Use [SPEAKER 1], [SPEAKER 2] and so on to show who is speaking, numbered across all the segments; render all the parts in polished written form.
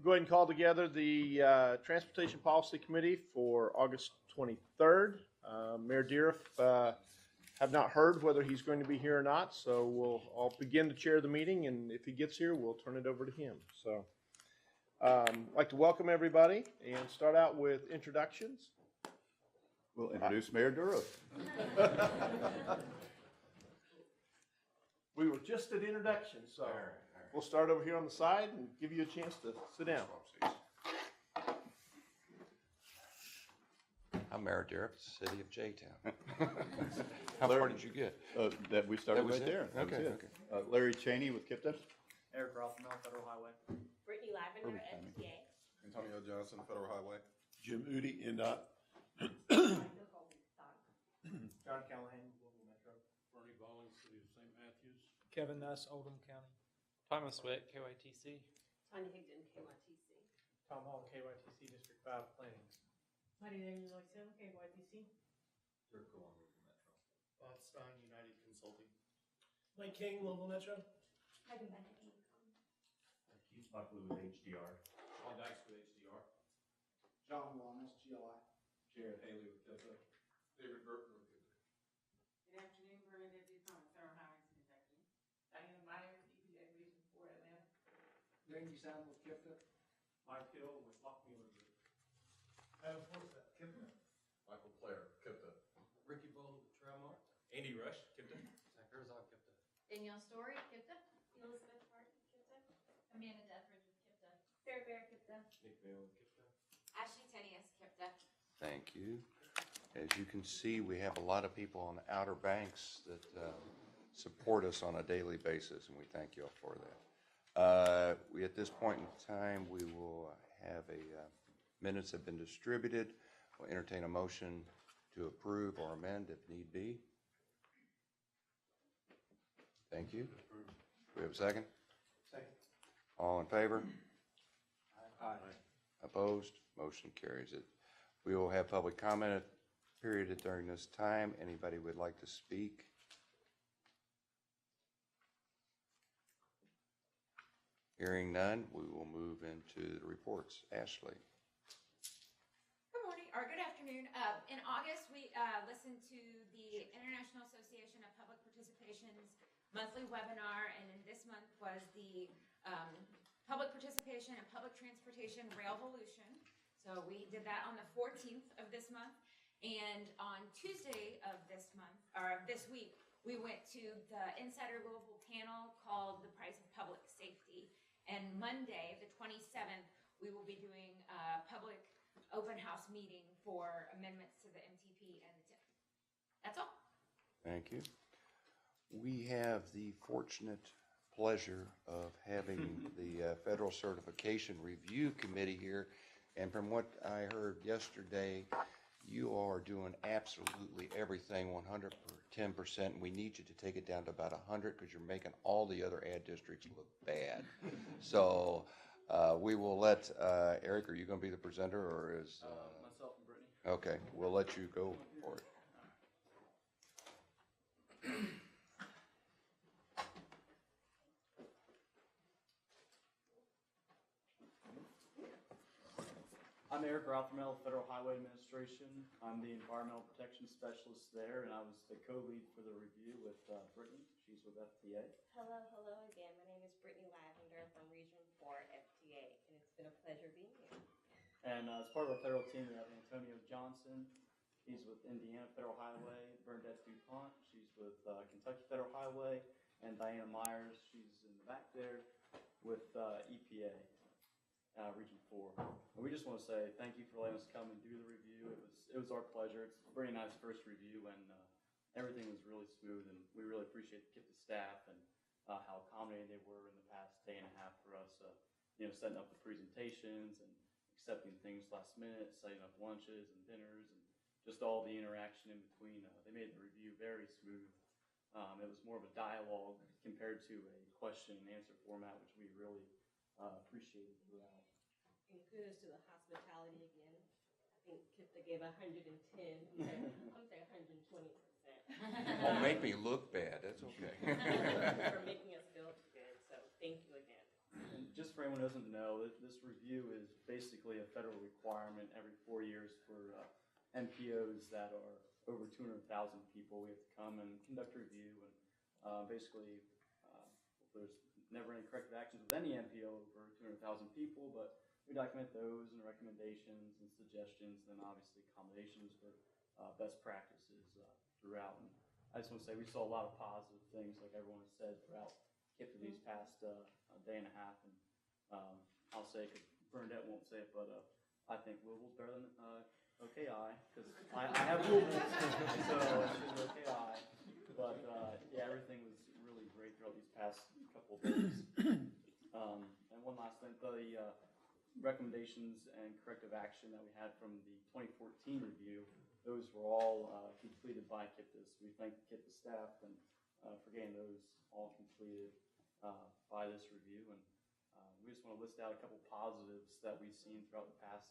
[SPEAKER 1] Go ahead and call together the Transportation Policy Committee for August 23rd. Mayor Deeriff have not heard whether he's going to be here or not, so I'll begin to chair the meeting, and if he gets here, we'll turn it over to him. So I'd like to welcome everybody and start out with introductions.
[SPEAKER 2] We'll introduce Mayor Deeriff.
[SPEAKER 1] We were just at introduction, so we'll start over here on the side and give you a chance to sit down.
[SPEAKER 3] I'm Mayor Deeriff, City of J-Town. How far did you get?
[SPEAKER 2] That we started
[SPEAKER 3] That was
[SPEAKER 2] right
[SPEAKER 3] it?
[SPEAKER 2] there. That was
[SPEAKER 3] Okay,
[SPEAKER 2] it.
[SPEAKER 3] okay.
[SPEAKER 2] Larry Cheney with Kipton.
[SPEAKER 4] Eric Rothmel, Federal Highway.
[SPEAKER 5] Brittany Lavender,
[SPEAKER 2] Perfect timing.
[SPEAKER 5] FTA.
[SPEAKER 6] Antonio Johnson, Federal Highway.
[SPEAKER 7] Jim Udi, NDOT.
[SPEAKER 4] John Callahan, Global Metro.
[SPEAKER 7] Bernie Ballin, City of St. Matthews.
[SPEAKER 8] Kevin Nuss, Oldham County.
[SPEAKER 9] Thomas Witt, KYTC.
[SPEAKER 5] Tanya Higdon, KYTC.
[SPEAKER 4] Tom Hall, KYTC District 5 Planning.
[SPEAKER 5] Marty Daniel Loixon, KYTC.
[SPEAKER 6] Dirk Columbia, Metro.
[SPEAKER 4] Bob Stein, United Consulting.
[SPEAKER 8] Mike King, Global Metro.
[SPEAKER 5] Megan Bennett, Income.
[SPEAKER 6] Keith Buckley with HDR.
[SPEAKER 7] Sean Dykes with HDR.
[SPEAKER 4] John Wallace, GLI.
[SPEAKER 6] Jared Haley with KIPTA. David Burton with KIPTA.
[SPEAKER 10] Good afternoon, Bernadette Dupont, Federal Highways, Kentucky. Diana Myers, EPA Region 4, Atlanta.
[SPEAKER 4] Randy Sound with KIPTA.
[SPEAKER 7] Mike Hill with Lockmuir Group.
[SPEAKER 4] Adam Forsyth, KIPTA.
[SPEAKER 6] Michael Clare, KIPTA.
[SPEAKER 7] Ricky Bowles with Trailmark. Andy Rush, Kipton. Zach Herzog, Kipton.
[SPEAKER 5] Danielle Story, Kipta. Elizabeth Hart, Kipta. Amanda Dethridge with Kipta. Sarah Bear, Kipta.
[SPEAKER 7] Nick Vale with Kipton.
[SPEAKER 5] Ashley Tenius, Kipta.
[SPEAKER 3] Thank you. As you can see, we have a lot of people on the Outer Banks that support us on a daily basis, and we thank you all for that. At this point in time, we will have minutes have been distributed. We'll entertain a motion to approve or amend if need be. Thank you. Do we have a second?
[SPEAKER 4] Second.
[SPEAKER 3] All in favor?
[SPEAKER 4] Aye.
[SPEAKER 3] Opposed? Motion carries it. We will have public comment period during this time. Anybody would like to speak? Hearing none, we will move into the reports. Ashley.
[SPEAKER 5] Good morning, or good afternoon. In August, we listened to the International Association of Public Participation's monthly webinar, and in this month was the Public Participation and Public Transportation Railvolution. So we did that on the 14th of this month, and on Tuesday of this month, or this week, we went to the Insider Louisville panel called The Price of Public Safety. And Monday, the 27th, we will be doing a public open house meeting for amendments to the MTP and the TIP. That's all.
[SPEAKER 3] Thank you. We have the fortunate pleasure of having the Federal Certification Review Committee here. And from what I heard yesterday, you are doing absolutely everything 110%. And we need you to take it down to about 100 because you're making all the other ad districts look bad. So we will let Eric, are you going to be the presenter or is...
[SPEAKER 4] Myself and Brittany.
[SPEAKER 3] Okay, we'll let you go for it.
[SPEAKER 4] I'm Eric Rothmel, Federal Highway Administration. I'm the Environmental Protection Specialist there, and I was the co-lead for the review with Brittany. She's with FDA.
[SPEAKER 5] Hello again. My name is Brittany Lavender from Region 4 FDA, and it's been a pleasure being here.
[SPEAKER 4] And as part of our federal team, we have Antonio Johnson. He's with Indiana Federal Highway. Bernadette Dupont, she's with Kentucky Federal Highway. And Diana Myers, she's in the back there with EPA, Region 4. And we just want to say thank you for letting us come and do the review. It was our pleasure. It's a very nice first review, and everything was really smooth. And we really appreciate the staff and how accommodating they were in the past day and a half for us, setting up the presentations and accepting things last minute, setting up lunches and dinners, and just all the interaction in between. They made the review very smooth. It was more of a dialogue compared to a question and answer format, which we really appreciated throughout.
[SPEAKER 5] And kudos to the hospitality again. I think Kipta gave 110. I'm saying 120%.
[SPEAKER 3] Don't make me look bad, that's okay.
[SPEAKER 5] For making us feel good, so thank you again.
[SPEAKER 4] And just for anyone who doesn't know, this review is basically a federal requirement every 4 years for MPOs that are over 200,000 people. We have to come and conduct a review, and basically, there's never any corrective actions with any MPO over 200,000 people, but we document those and recommendations and suggestions, and then obviously accommodations for best practices throughout. And I just want to say we saw a lot of positive things, like everyone has said, throughout KIPTA these past day and a half. And I'll say, because Bernadette won't say it, but I think Louisville's better than OKI, because I have Louisville, so it's OKI. But yeah, everything was really great throughout these past couple of days. And one last thing, the recommendations and corrective action that we had from the 2014 review, those were all completed by KIPTA. So we thank the KIPTA staff and for getting those all completed by this review. And we just want to list out a couple positives that we've seen throughout the past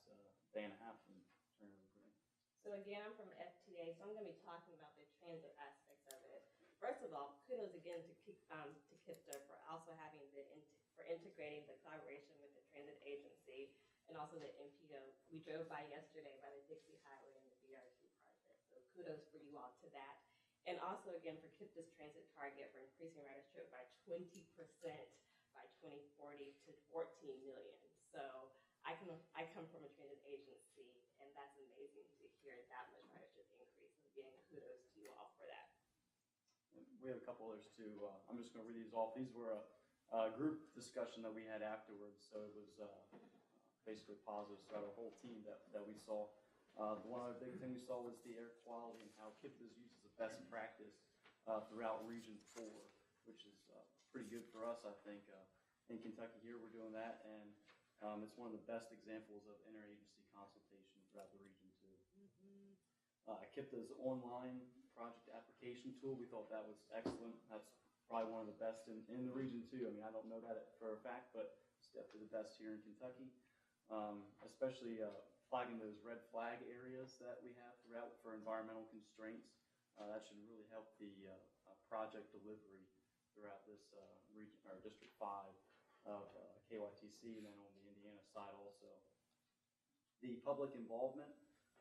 [SPEAKER 4] day and a half, and turn it over to Greg.
[SPEAKER 10] So again, I'm from FTA, so I'm going to be talking about the transit aspects of it. First of all, kudos again to KIPTA for also having for integrating the collaboration with the transit agency and also the MPO. We drove by yesterday by the Dixie Highway and the BRT project, so kudos for you all to that. And also again for KIPTA's transit target for increasing ridership by 20% by 2040 to 14 million. So I come from a transit agency, and that's amazing to hear that much ridership increase. So again, kudos to you all for that.
[SPEAKER 4] We have a couple others too. I'm just going to read these off. These were a group discussion that we had afterwards, so it was basically positive throughout our whole team that we saw. The one other big thing we saw was the air quality and how KIPTA is used as a best practice throughout Region 4, which is pretty good for us, I think. In Kentucky here, we're doing that, and it's one of the best examples of interagency consultation throughout the region too. KIPTA's online project application tool, we thought that was excellent. That's probably one of the best in the region too. I mean, I don't know that for a fact, but it's definitely the best here in Kentucky. Especially flagging those red flag areas that we have throughout for environmental constraints. That should really help the project delivery throughout this region, or District 5 of KYTC, and then on the Indiana side also. The public involvement,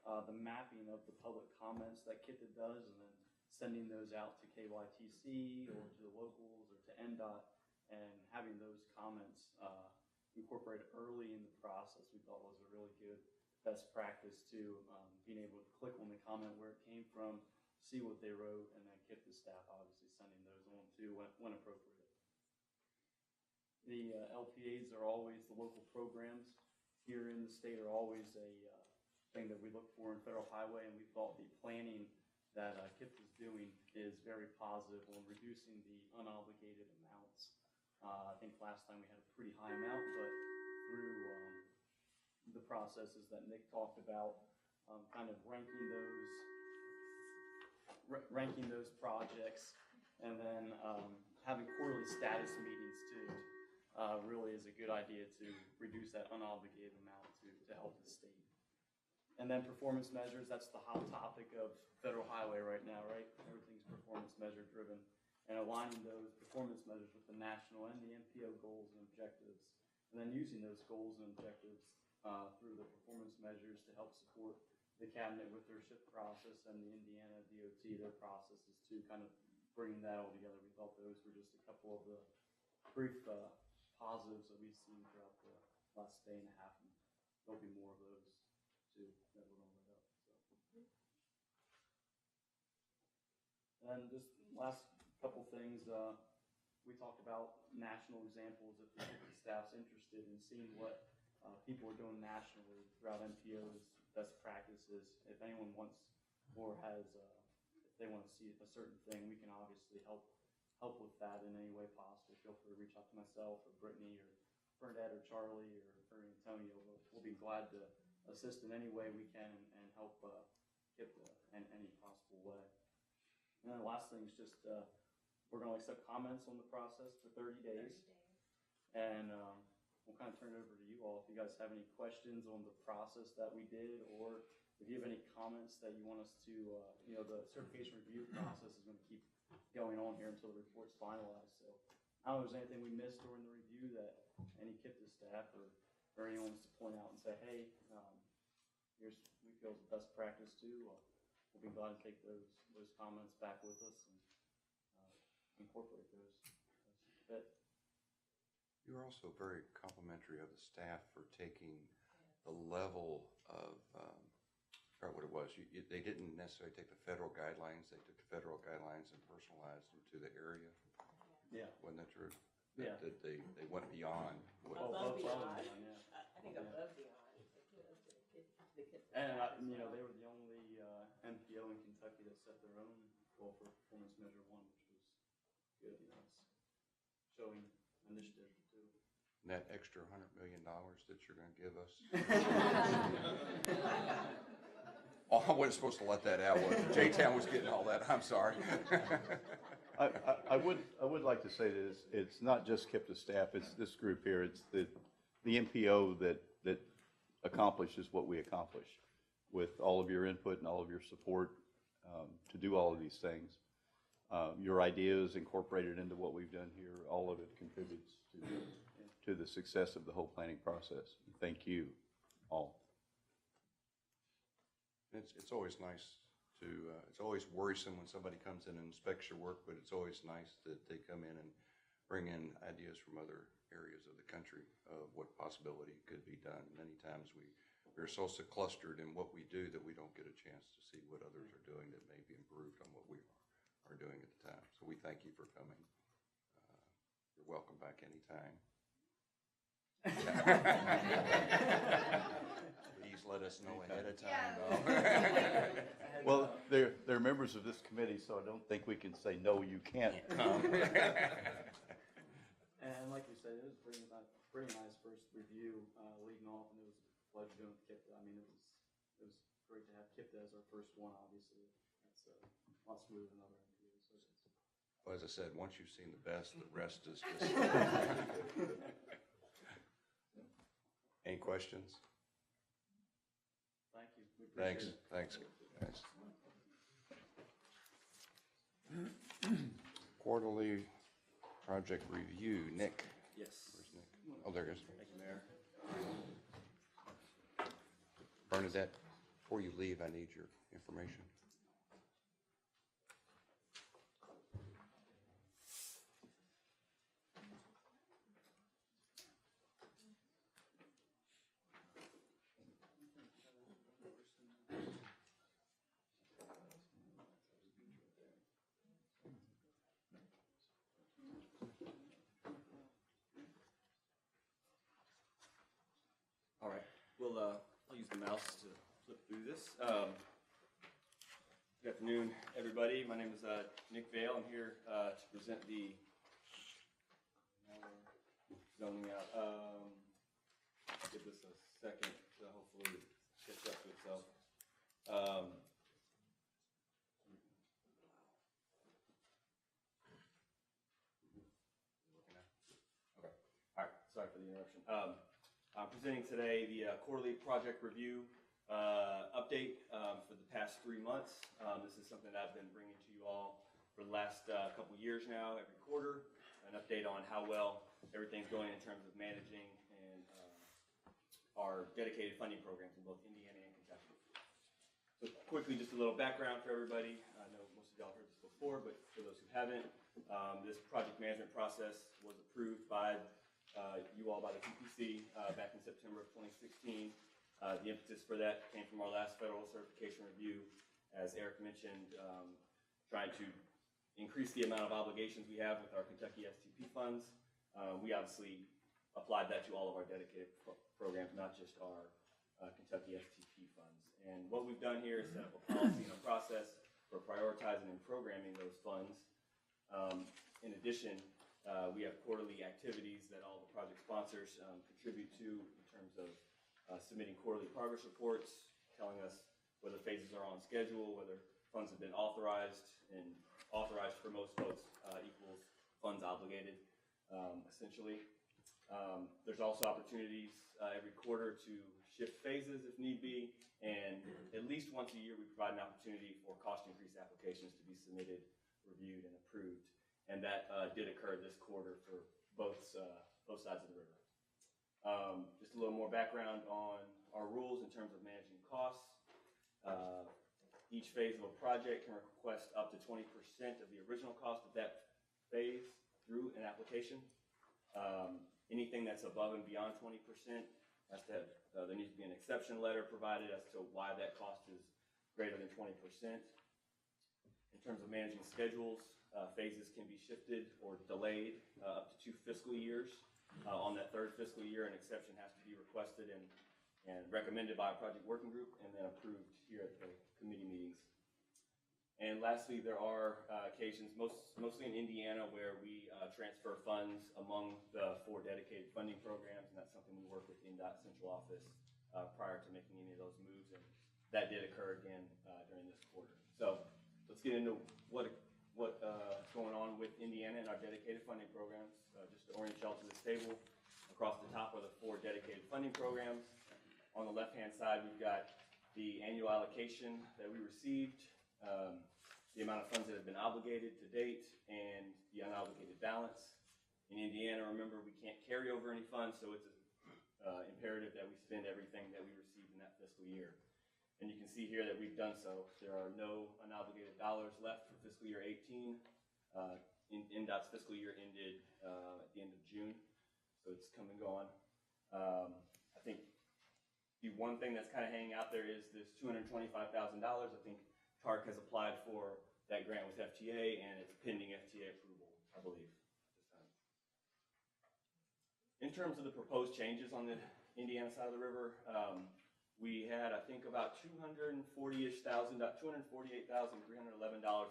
[SPEAKER 4] the mapping of the public comments that KIPTA does, and then sending those out to KYTC or to the locals or to NDOT, and having those comments incorporated early in the process, we thought was a really good best practice to being able to click on the comment where it came from, see what they wrote, and then KIPTA staff obviously sending those on to when appropriate. The LPAs are always, the local programs here in the state are always a thing that we look for in federal highway, and we thought the planning that KIPTA is doing is very positive on reducing the unobligated amounts. I think last time we had a pretty high amount, but through the processes that Nick talked about, kind of ranking those projects, and then having quarterly status meetings too, really is a good idea to reduce that unobligated amount to help the state. And then performance measures, that's the hot topic of federal highway right now, right? Everything's performance measure driven. And aligning those performance measures with the national and the MPO goals and objectives, and then using those goals and objectives through the performance measures to help support the cabinet with their SHIP process and the Indiana DOT, their processes too, kind of bringing that all together. We thought those were just a couple of the brief positives that we've seen throughout the last day and a half, and there'll be more of those too that we're going to write up. So. And just last couple things, we talked about national examples if the staff's interested in seeing what people are doing nationally throughout MPOs, best practices. If anyone wants or has, if they want to see a certain thing, we can obviously help with that in any way possible. Feel free to reach out to myself or Brittany or Bernadette or Charlie or Antonio. We'll be glad to assist in any way we can and help KIPTA in any possible way. And then the last thing is just we're going to accept comments on the process for 30 days. And we'll kind of turn it over to you all if you guys have any questions on the process that we did, or if you have any comments that you want us to, the certification review process is going to keep going on here until the report's finalized. So I don't know if there's anything we missed during the review that any KIPTA staff or anyone wants to point out and say, hey, here's, we feel is the best practice too. We'll be glad to take those comments back with us and incorporate those. But
[SPEAKER 3] You're also very complimentary of the staff for taking the level of, or what it was, they didn't necessarily take the federal guidelines, they took the federal guidelines and personalized them to the area.
[SPEAKER 4] yeah,
[SPEAKER 3] Wasn't that true?
[SPEAKER 4] Yeah.
[SPEAKER 3] That they went beyond what,
[SPEAKER 10] Above beyond.
[SPEAKER 4] yeah.
[SPEAKER 10] I think above beyond. So kudos to the kids.
[SPEAKER 4] And you know, they were the only MPO in Kentucky that set their own goal for performance measure 1, which was good. You know, it's showing initiative too.
[SPEAKER 3] that extra $100 million that you're gonna give us. Oh, I wasn't supposed to let that out. J-Town was getting all that. I'm sorry.
[SPEAKER 2] I would like to say that it's not just KIPTA staff, it's this group here, it's the MPO that accomplishes what we accomplish with all of your input and all of your support to do all of these things. Your ideas incorporated into what we've done here, all of it contributes to the success of the whole planning process. Thank you all.
[SPEAKER 3] It's always nice to, it's always worrisome when somebody comes in and inspects your work, but it's always nice that they come in and bring in ideas from other areas of the country of what possibility could be done. Many times we're so clustered in what we do that we don't get a chance to see what others are doing that may be improved on what we are doing at the time. So we thank you for coming. You're welcome back anytime. Please let us know ahead of time, though.
[SPEAKER 2] Well, they're members of this committee, so I don't think we can say, no, you can't come.
[SPEAKER 4] And like we said, it was a pretty nice first review leading off, and it was a pleasure doing with KIPTA. I mean, it was great to have KIPTA as our first one. Obviously, it's a lot smoother than other MPOs. So
[SPEAKER 3] Well, as I said, once you've seen the best, the rest is just. Any questions?
[SPEAKER 4] thank you. We appreciate
[SPEAKER 3] Thanks,
[SPEAKER 4] it.
[SPEAKER 3] guys. Quarterly project review, Nick.
[SPEAKER 4] Yes.
[SPEAKER 3] Where's Nick? Oh, there he is.
[SPEAKER 4] Thank you, Mayor.
[SPEAKER 3] Bernadette, before you leave, I need your information.
[SPEAKER 11] All right, I'll use the mouse to flip through this. Good afternoon, everybody. My name is Nick Vale. I'm here to present the zoning out. Give this a second to hopefully catch up to itself. Okay. All right. Sorry for the interruption. I'm presenting today the quarterly project review update for the past 3 months. This is something that I've been bringing to you all for the last couple years now, every quarter, an update on how well everything's going in terms of managing and our dedicated funding programs in both Indiana and Kentucky. So quickly, just a little background for everybody. I know most of y'all heard this before, but for those who haven't, this project management process was approved by you all by the TPC back in September of 2016. The impetus for that came from our last federal certification review, as Eric mentioned, trying to increase the amount of obligations we have with our Kentucky STP funds. We obviously applied that to all of our dedicated programs, not just our Kentucky STP funds. And what we've done here is set up a policy and a process for prioritizing and programming those funds. In addition, we have quarterly activities that all the project sponsors contribute to in terms of submitting quarterly progress reports, telling us whether phases are on schedule, whether funds have been authorized, and authorized for most folks equals funds obligated, essentially. There's also opportunities every quarter to shift phases if need be, and at least once a year we provide an opportunity for cost increase applications to be submitted, reviewed, and approved. and that did occur this quarter for both sides of the river. Just a little more background on our rules in terms of managing costs. Each phase of a project can request up to 20% of the original cost of that phase through an application. Anything that's above and beyond 20% has to have, there needs to be an exception letter provided as to why that cost is greater than 20%. In terms of managing schedules, phases can be shifted or delayed up to 2 fiscal years. On that 3rd fiscal year, an exception has to be requested and recommended by a project working group and then approved here at the committee meetings. And lastly, there are occasions, mostly in Indiana, where we transfer funds among the 4 dedicated funding programs, and that's something we work with INDOT Central Office prior to making any of those moves, and that did occur again during this quarter. So let's get into what's going on with Indiana and our dedicated funding programs. Just to orient y'all to this table, across the top are the 4 dedicated funding programs. On the left-hand side, we've got the annual allocation that we received, the amount of funds that have been obligated to date, and the unobligated balance. In Indiana, remember, we can't carry over any funds, so it's imperative that we spend everything that we received in that fiscal year. And you can see here that we've done so. There are no unobligated dollars left for fiscal year 18. INDOT's fiscal year ended at the end of June, so it's come and gone. I think the one thing that's kind of hanging out there is this $225,000. I think TARC has applied for that grant with FTA, and it's pending FTA approval, I believe, at this time. In terms of the proposed changes on the Indiana side of the river, we had, I think, about $248,311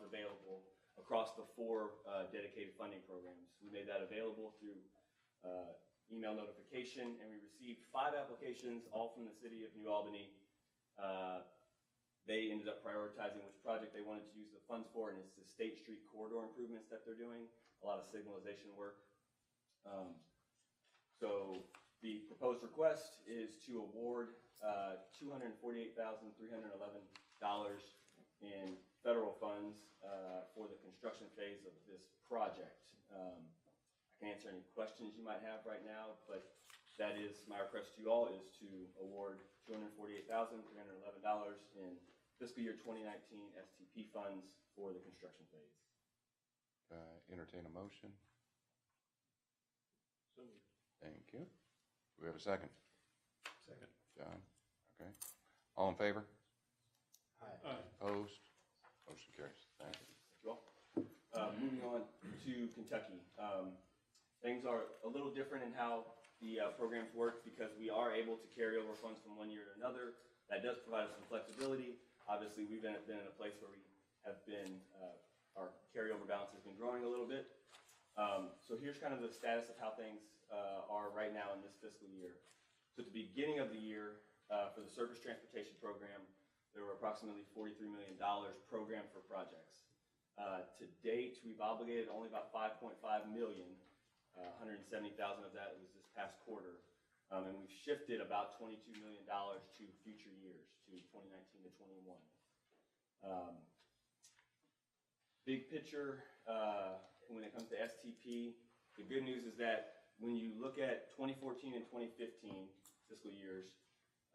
[SPEAKER 11] available across the 4 dedicated funding programs. We made that available through email notification, and we received 5 applications, all from the city of New Albany. They ended up prioritizing which project they wanted to use the funds for, and it's the State Street corridor improvements that they're doing, a lot of signalization work. So the proposed request is to award $248,311 in federal funds for the construction phase of this project. I can answer any questions you might have right now, but that is my request to you all, is to award $248,311 in fiscal year 2019 STP funds for the construction phase.
[SPEAKER 3] Entertain a motion.
[SPEAKER 1] So moved.
[SPEAKER 3] Thank you. Do we have a second?
[SPEAKER 1] Second.
[SPEAKER 3] John? Okay. All in favor?
[SPEAKER 1] Aye.
[SPEAKER 3] Opposed? Motion carries. Thank you.
[SPEAKER 11] Thank you all. Moving on to Kentucky. Things are a little different in how the programs work because we are able to carry over funds from one year to another. That does provide us some flexibility. Obviously, we've been in a place where we have been, our carryover balance has been growing a little bit. So here's kind of the status of how things are right now in this fiscal year. So at the beginning of the year, for the Surface Transportation Program, there were approximately $43 million programmed for projects. To date, we've obligated only about $5.5 million. 170,000 of that was this past quarter. And we've shifted about $22 million to future years, to 2019 to 21. Big picture, when it comes to STP, the good news is that when you look at 2014 and 2015 fiscal years,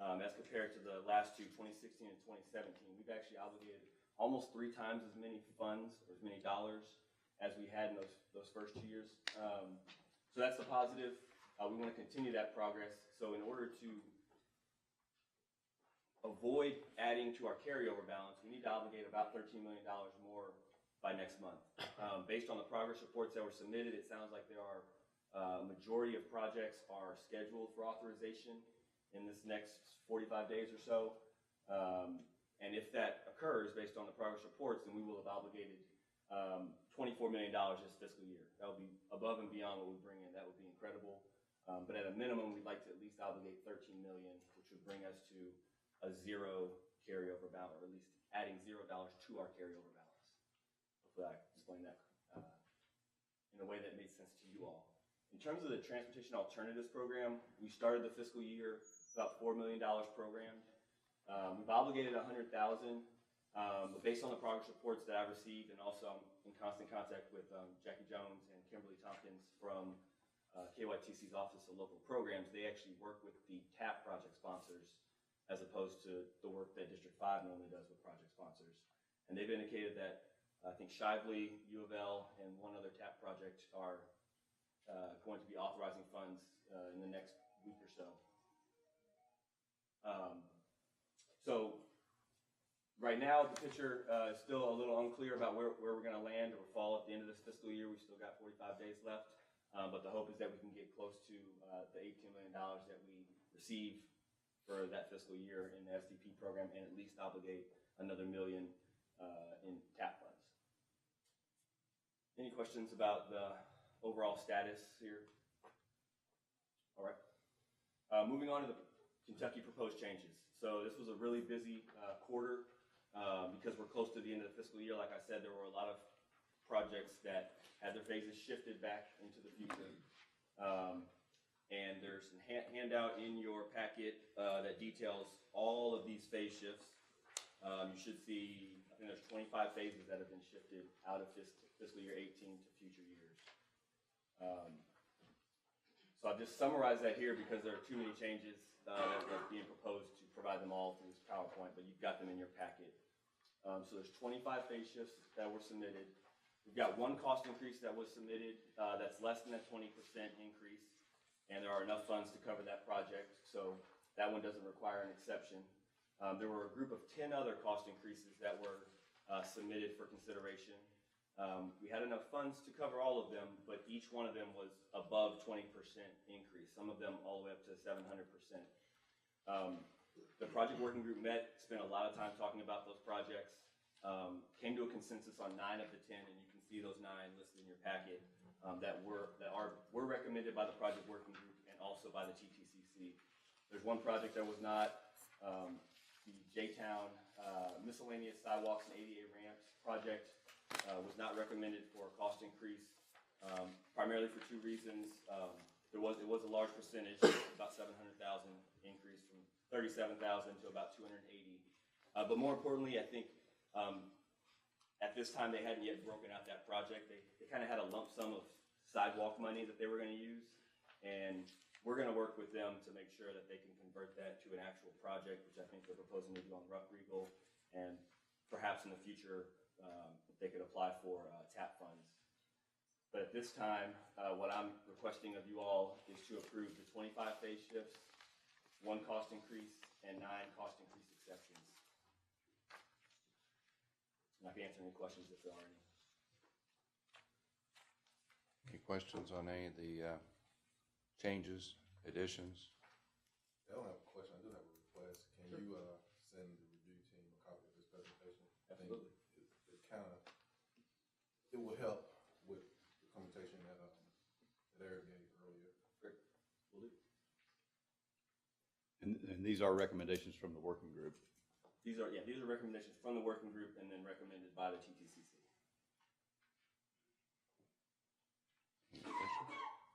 [SPEAKER 11] as compared to the last two, 2016 and 2017, we've actually obligated almost 3 times as many funds, or as many dollars, as we had in those first 2 years. So that's a positive. We want to continue that progress. So in order to avoid adding to our carryover balance, we need to obligate about $13 million more by next month. Based on the progress reports that were submitted, it sounds like there are a majority of projects are scheduled for authorization in this next 45 days or so. And if that occurs based on the progress reports, then we will have obligated $24 million this fiscal year. That will be above and beyond what we bring in. That would be incredible. But at a minimum, we'd like to at least obligate $13 million, which would bring us to a 0 carryover balance, or at least adding $0 to our carryover balance. Hopefully I explained that in a way that made sense to you all. In terms of the Transportation Alternatives Program, we started the fiscal year about $4 million programmed. We've obligated $100,000, but based on the progress reports that I've received, and also I'm in constant contact with Jackie Jones, KYTC's Office of Local Programs, they actually work with the TAP project sponsors as opposed to the work that District 5 normally does with project sponsors. And they've indicated that I think Shively, U of L, and one other TAP project are going to be authorizing funds in the next week or so. So right now, the picture is still a little unclear about where we're going to land or fall at the end of this fiscal year. We've still got 45 days left, but the hope is that we can get close to the $18 million that we receive for that fiscal year in the SDP program, and at least obligate another $1 million in TAP funds. Any questions about the overall status here? All right. Moving on to the Kentucky proposed changes. So this was a really busy quarter because we're close to the end of the fiscal year. Like I said, there were a lot of projects that had their phases shifted back into the future. And there's a handout in your packet that details all of these phase shifts. You should see, I think there's 25 phases that have been shifted out of fiscal year 18 to future years. So I'll just summarize that here because there are too many changes that are being proposed to provide them all through this PowerPoint, but you've got them in your packet. So there's 25 phase shifts that were submitted. We've got one cost increase that was submitted that's less than a 20% increase, and there are enough funds to cover that project, so that one doesn't require an exception. There were a group of 10 other cost increases that were submitted for consideration. We had enough funds to cover all of them, but each one of them was above 20% increase, some of them all the way up to 700%. The project working group met, spent a lot of time talking about those projects, came to a consensus on 9 of the 10, and you can see those 9 listed in your packet that were recommended by the project working group and also by the TPCC. There's one project that was not, the J-Town miscellaneous sidewalks and ADA ramps project was not recommended for a cost increase, primarily for 2 reasons. It was a large percentage, about 700,000 increase from 37,000 to about 280. But more importantly, I think at this time they hadn't yet broken out that project. They kind of had a lump sum of sidewalk money that they were going to use, and we're going to work with them to make sure that they can convert that to an actual project, which I think they're proposing to do on Rough Regal, and perhaps in the future they could apply for TAP funds. But at this time, what I'm requesting of you all is to approve the 25 phase shifts, 1 cost increase, and 9 cost increase exceptions. And I can answer any questions if there are any.
[SPEAKER 3] Any questions on any of the changes, additions?
[SPEAKER 6] I don't have a question, I do have a request. Can you send the review team a copy of this presentation?
[SPEAKER 11] Absolutely.
[SPEAKER 6] I think it will help with the conversation that Eric gave earlier.
[SPEAKER 11] Great. Will do.
[SPEAKER 2] And these are recommendations from the working group.
[SPEAKER 11] These are recommendations from the working group and then recommended by the TPCC.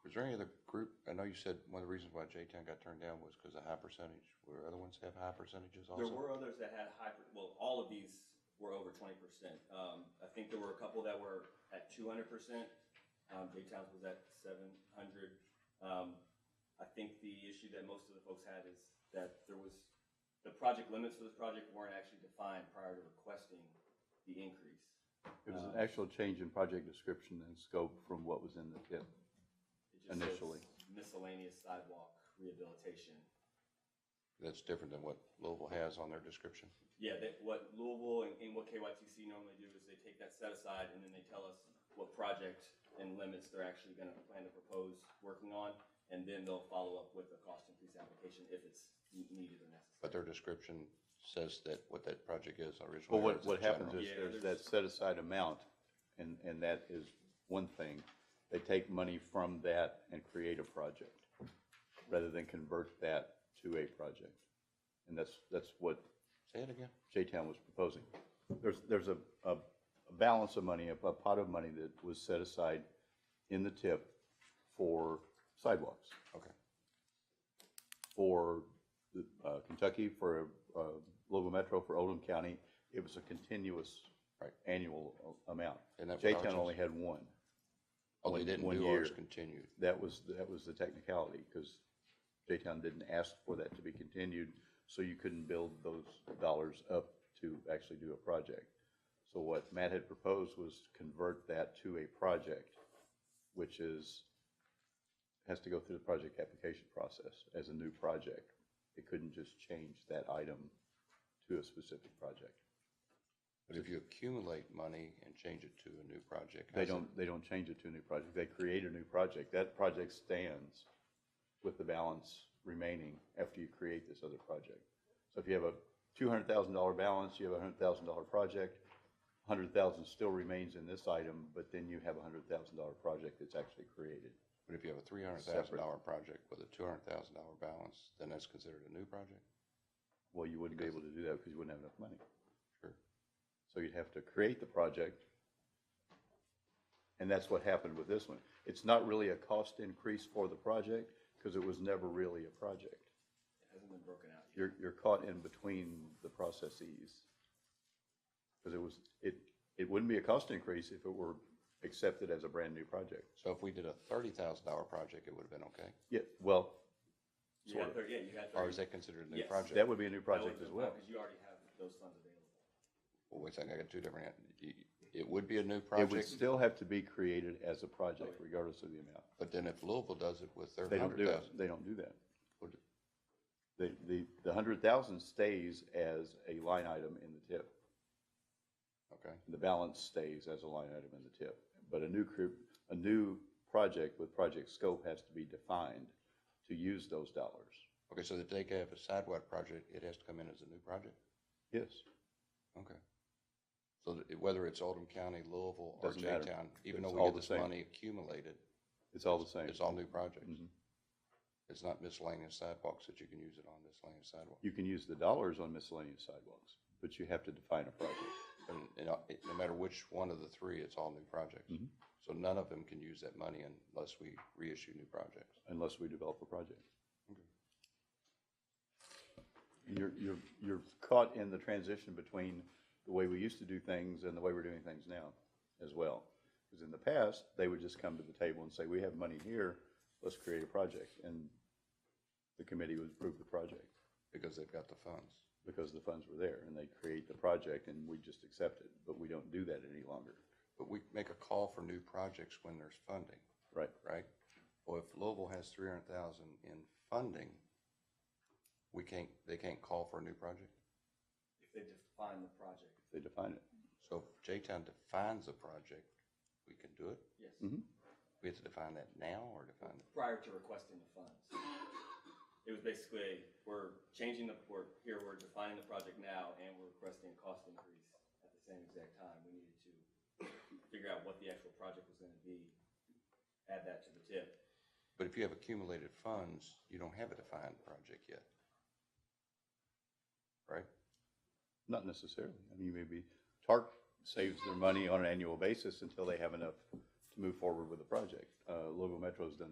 [SPEAKER 3] Was there any other group? I know you said one of the reasons why J-Town got turned down was because of high percentage. Were other ones have high percentages also?
[SPEAKER 11] There were others that had well, all of these were over 20%. I think there were a couple that were at 200%. J-Town's was at 700. I think the issue that most of the folks had is that the project limits for this project weren't actually defined prior to requesting the increase.
[SPEAKER 2] It was an actual change in project description and scope from what was in the TIP initially.
[SPEAKER 11] Miscellaneous sidewalk rehabilitation.
[SPEAKER 3] That's different than what Louisville has on their description.
[SPEAKER 11] Yeah, what Louisville and what KYTC normally do is they take that set aside and then they tell us what project and limits they're actually going to plan to propose working on, and then they'll follow up with a cost increase application if it's needed or necessary.
[SPEAKER 3] But their description says that what that project is originally.
[SPEAKER 2] Well, what happens is
[SPEAKER 11] Yeah,
[SPEAKER 2] there's that set aside amount, and that is one thing. They take money from that and create a project rather than convert that to a project. And that's what
[SPEAKER 3] Say it again.
[SPEAKER 2] J-Town was proposing. There's a balance of money, a pot of money that was set aside in the TIP for sidewalks.
[SPEAKER 3] Okay.
[SPEAKER 2] For Kentucky, for Louisville Metro, for Oldham County, it was a continuous annual amount.
[SPEAKER 3] And that was our
[SPEAKER 2] J-Town
[SPEAKER 3] choice.
[SPEAKER 2] only had one.
[SPEAKER 3] Oh, they didn't
[SPEAKER 2] 1
[SPEAKER 3] do
[SPEAKER 2] year.
[SPEAKER 3] ours continued.
[SPEAKER 2] That was the technicality, because J-Town didn't ask for that to be continued, so you couldn't build those dollars up to actually do a project. So what Matt had proposed was to convert that to a project, which has to go through the project application process as a new project. It couldn't just change that item to a specific project.
[SPEAKER 3] But if you accumulate money and change it to a new project.
[SPEAKER 2] They don't change it to a new project. They create a new project. That project stands with the balance remaining after you create this other project. So if you have a $200,000 balance, you have a $100,000 project, $100,000 still remains in this item, but then you have a $100,000 project that's actually created.
[SPEAKER 3] But if you have a $300,000 project with a $200,000 balance, then that's considered a new project?
[SPEAKER 2] Well, you wouldn't be able to do that because you wouldn't have enough money.
[SPEAKER 3] Sure.
[SPEAKER 2] So you'd have to create the project, and that's what happened with this one. It's not really a cost increase for the project because it was never really a project.
[SPEAKER 11] It hasn't been broken out yet.
[SPEAKER 2] You're caught in between the processes. Because it wouldn't be a cost increase if it were accepted as a brand new project.
[SPEAKER 3] So if we did a $30,000 project, it would have been okay?
[SPEAKER 2] Yeah, well,
[SPEAKER 11] You had 30, yeah, you had 30.
[SPEAKER 3] Or is that considered a new
[SPEAKER 11] Yes.
[SPEAKER 3] project?
[SPEAKER 2] that would be a new project as well.
[SPEAKER 11] Because you already have those funds available.
[SPEAKER 3] Well, wait a second, I got two different, it would be a new
[SPEAKER 2] It would
[SPEAKER 3] project,
[SPEAKER 2] still have to be created as a project regardless of the amount.
[SPEAKER 3] but then if Louisville does it with their
[SPEAKER 2] They don't do it.
[SPEAKER 3] 100,000.
[SPEAKER 2] They don't do that.
[SPEAKER 3] Would-
[SPEAKER 2] The 100,000 stays as a line item in the tip.
[SPEAKER 3] Okay,
[SPEAKER 2] The balance stays as a line item in the tip. But a new project with project scope has to be defined to use those dollars.
[SPEAKER 3] okay, so that they could have a sidewalk project, it has to come in as a new project?
[SPEAKER 2] Yes.
[SPEAKER 3] Okay. So whether it's Oldham County, Louisville, or
[SPEAKER 2] Doesn't matter.
[SPEAKER 3] J-Town, even
[SPEAKER 2] It's
[SPEAKER 3] though we
[SPEAKER 2] all
[SPEAKER 3] get
[SPEAKER 2] the
[SPEAKER 3] this
[SPEAKER 2] same.
[SPEAKER 3] money accumulated,
[SPEAKER 2] It's all the same.
[SPEAKER 3] it's all new projects?
[SPEAKER 2] Mhm.
[SPEAKER 3] It's not miscellaneous sidewalks that you can use it on miscellaneous sidewalks?
[SPEAKER 2] You can use the dollars on miscellaneous sidewalks, but you have to define a project.
[SPEAKER 3] And no matter which one of the three, it's all new projects?
[SPEAKER 2] Mhm.
[SPEAKER 3] So none of them can use that money unless we reissue new projects?
[SPEAKER 2] Unless we develop a project.
[SPEAKER 3] Okay.
[SPEAKER 2] You're caught in the transition between the way we used to do things and the way we're doing things now as well. Because in the past, they would just come to the table and say, we have money here, let's create a project. And the committee would approve the project
[SPEAKER 3] Because they've got the funds?
[SPEAKER 2] because the funds were there, and they create the project and we just accept it. But we don't do that any longer.
[SPEAKER 3] But we make a call for new projects when there's funding,
[SPEAKER 2] Right.
[SPEAKER 3] right? Well, if Louisville has 300,000 in funding, they can't call for a new project?
[SPEAKER 11] If they define the project.
[SPEAKER 2] They define it.
[SPEAKER 3] So if J-Town defines a project, we can do it?
[SPEAKER 11] Yes.
[SPEAKER 2] Mhm.
[SPEAKER 3] We have to define that now or define it?
[SPEAKER 11] Prior to requesting the funds. It was basically, we're defining the project now, and we're requesting a cost increase at the same exact time. We needed to figure out what the actual project was gonna be, add that to the tip.
[SPEAKER 3] But if you have accumulated funds, you don't have a defined project yet, right?
[SPEAKER 2] Not necessarily. I mean, maybe TARC saves their money on an annual basis until they have enough to move forward with the project. Louisville Metro's done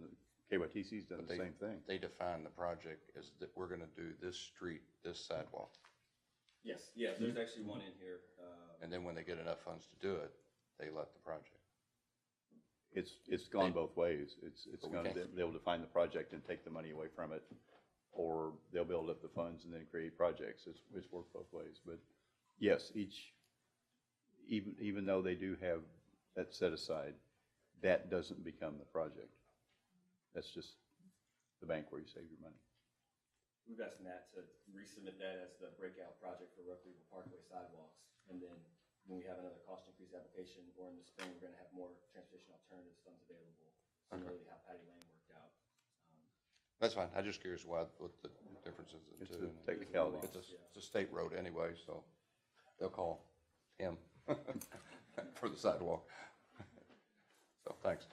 [SPEAKER 2] KYTC's done
[SPEAKER 3] But
[SPEAKER 2] the same thing.
[SPEAKER 3] They define the project as that we're gonna do this street, this sidewalk.
[SPEAKER 11] Yes, there's actually one in here.
[SPEAKER 3] And then when they get enough funds to do it, they let the project.
[SPEAKER 2] It's gone both ways. It's
[SPEAKER 3] But we
[SPEAKER 2] gone,
[SPEAKER 3] can't-
[SPEAKER 2] they'll define the project and take the money away from it, or they'll build up the funds and then create projects. It's worked both ways. But yes, even though they do have that set aside, that doesn't become the project. That's just the bank where you save your money.
[SPEAKER 11] We've asked Matt to resubmit that as the breakout project for Rough River Parkway sidewalks. And then when we have another cost increase application, or in the spring, we're gonna have more transportation alternatives funds available. Similarly, how Patty Lane worked out.
[SPEAKER 3] That's fine. I'm just curious what the difference is in the
[SPEAKER 2] It's
[SPEAKER 3] two.
[SPEAKER 2] the technicality.
[SPEAKER 3] It's a state road anyway, so they'll call him for the sidewalk. So, thanks.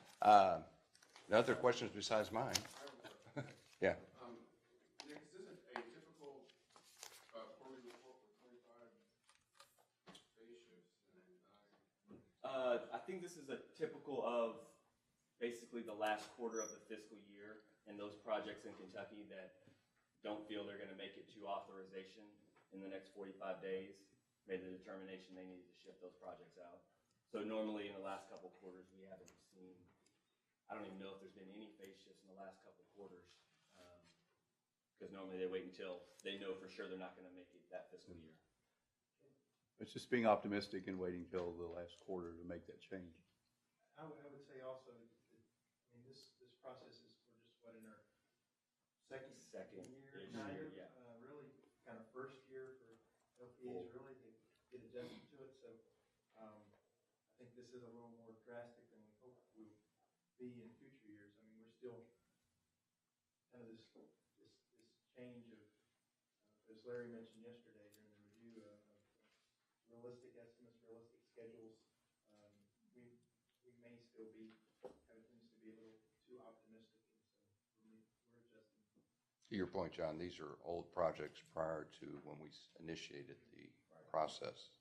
[SPEAKER 3] The other questions besides mine? Yeah.
[SPEAKER 6] Nick, is this a typical quarterly report with 25 spaceships and
[SPEAKER 11] I think this is a typical of basically the last quarter of the fiscal year, and those projects in Kentucky that don't feel they're gonna make it to authorization in the next 45 days, made the determination they needed to ship those projects out. So normally in the last couple of quarters, we haven't seen I don't even know if there's been any phase shifts in the last couple of quarters. Because normally they wait until they know for sure they're not going to make it that fiscal year.
[SPEAKER 2] It's just being optimistic and waiting till the last quarter to make that change.
[SPEAKER 6] I would say also, this process is, we're just, what, in our second year, kind of,
[SPEAKER 11] yeah.
[SPEAKER 6] really kind of first year for LPAs really to get adjusted to it. So I think this is a little more drastic than we hope we'll be in future years. I mean, we're still kind of this change of, as Larry mentioned yesterday during the review, of realistic estimates, realistic schedules. We may still be having things to be a little too optimistic, and so we're adjusting.
[SPEAKER 3] To your point, John, these are old projects prior to when we initiated the process.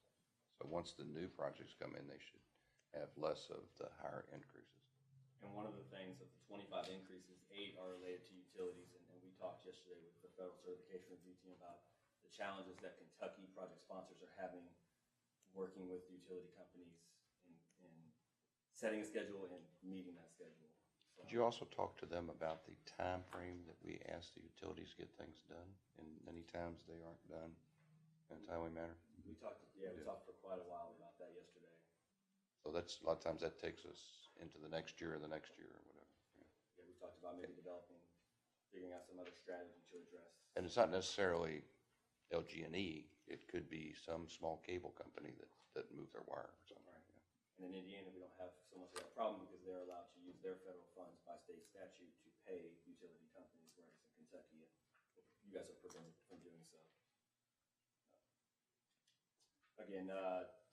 [SPEAKER 3] So once the new projects come in, they should have less of the higher increases.
[SPEAKER 11] And one of the things of the 25 increases, 8 are related to utilities, and we talked yesterday with the Federal Certification Review Team about the challenges that Kentucky project sponsors are having working with utility companies in setting a schedule and meeting that schedule. So,
[SPEAKER 3] Did you also talk to them about the time frame that we ask the utilities to get things done? And many times they aren't done in a timely manner.
[SPEAKER 11] we talked for quite a while about that yesterday.
[SPEAKER 3] So that's, a lot of times that takes us into the next year or the next year or whatever.
[SPEAKER 11] Yeah, we talked about maybe figuring out some other strategy to address.
[SPEAKER 3] And it's not necessarily LG&E. It could be some small cable company that move their wire or something.
[SPEAKER 11] Right. And in Indiana, we don't have so much of that problem because they're allowed to use their federal funds by state statute to pay utility companies, whereas in Kentucky, you guys are prevented from doing so. Again,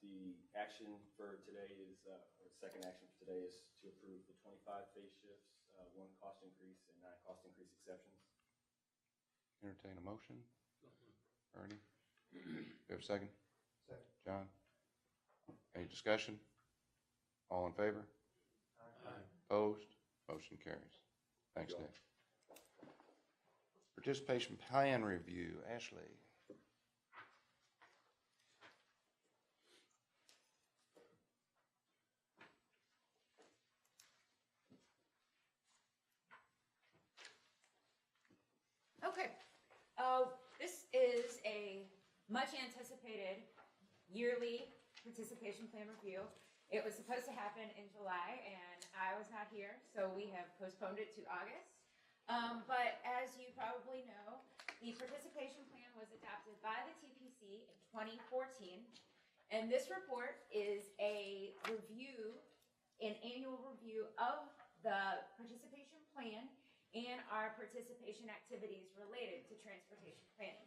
[SPEAKER 11] the action for today is, or second action for today is to approve the 25 phase shifts, 1 cost increase, and 9 cost increase exceptions.
[SPEAKER 3] Entertain a motion. Ernie? Do we have a second?
[SPEAKER 6] Second.
[SPEAKER 3] John? Any discussion? All in favor?
[SPEAKER 6] Aye.
[SPEAKER 3] Opposed? Motion carries. Thanks, Nick. Participation plan review. Ashley?
[SPEAKER 5] Okay, this is a much anticipated yearly participation plan review. It was supposed to happen in July and I was not here, so we have postponed it to August. But as you probably know, the participation plan was adopted by the TPC in 2014. And this report is a review, an annual review of the participation plan and our participation activities related to transportation planning.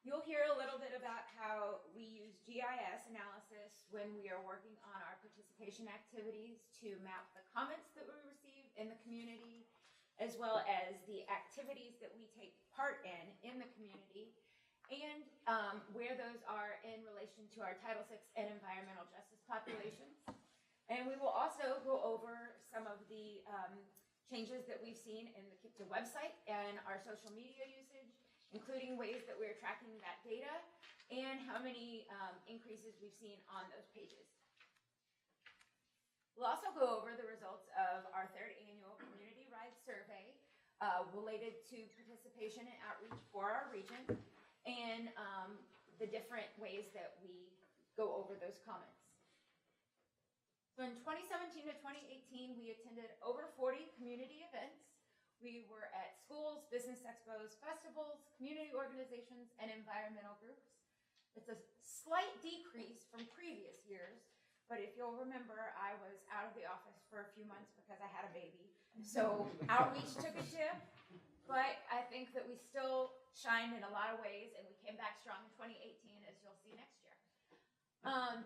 [SPEAKER 5] You'll hear a little bit about how we use GIS analysis when we are working on our participation activities to map the comments that we receive in the community, as well as the activities that we take part in the community, and where those are in relation to our Title VI and environmental justice populations. And we will also go over some of the changes that we've seen in the KIPTA website and our social media usage, including ways that we're tracking that data and how many increases we've seen on those pages. We'll also go over the results of our 3rd annual community ride survey related to participation and outreach for our region and the different ways that we go over those comments. So in 2017 to 2018, we attended over 40 community events. We were at schools, business expos, festivals, community organizations, and environmental groups. It's a slight decrease from previous years, but if you'll remember, I was out of the office for a few months because I had a baby. So outreach took a dip, but I think that we still shined in a lot of ways, and we came back strong in 2018, as you'll see next year.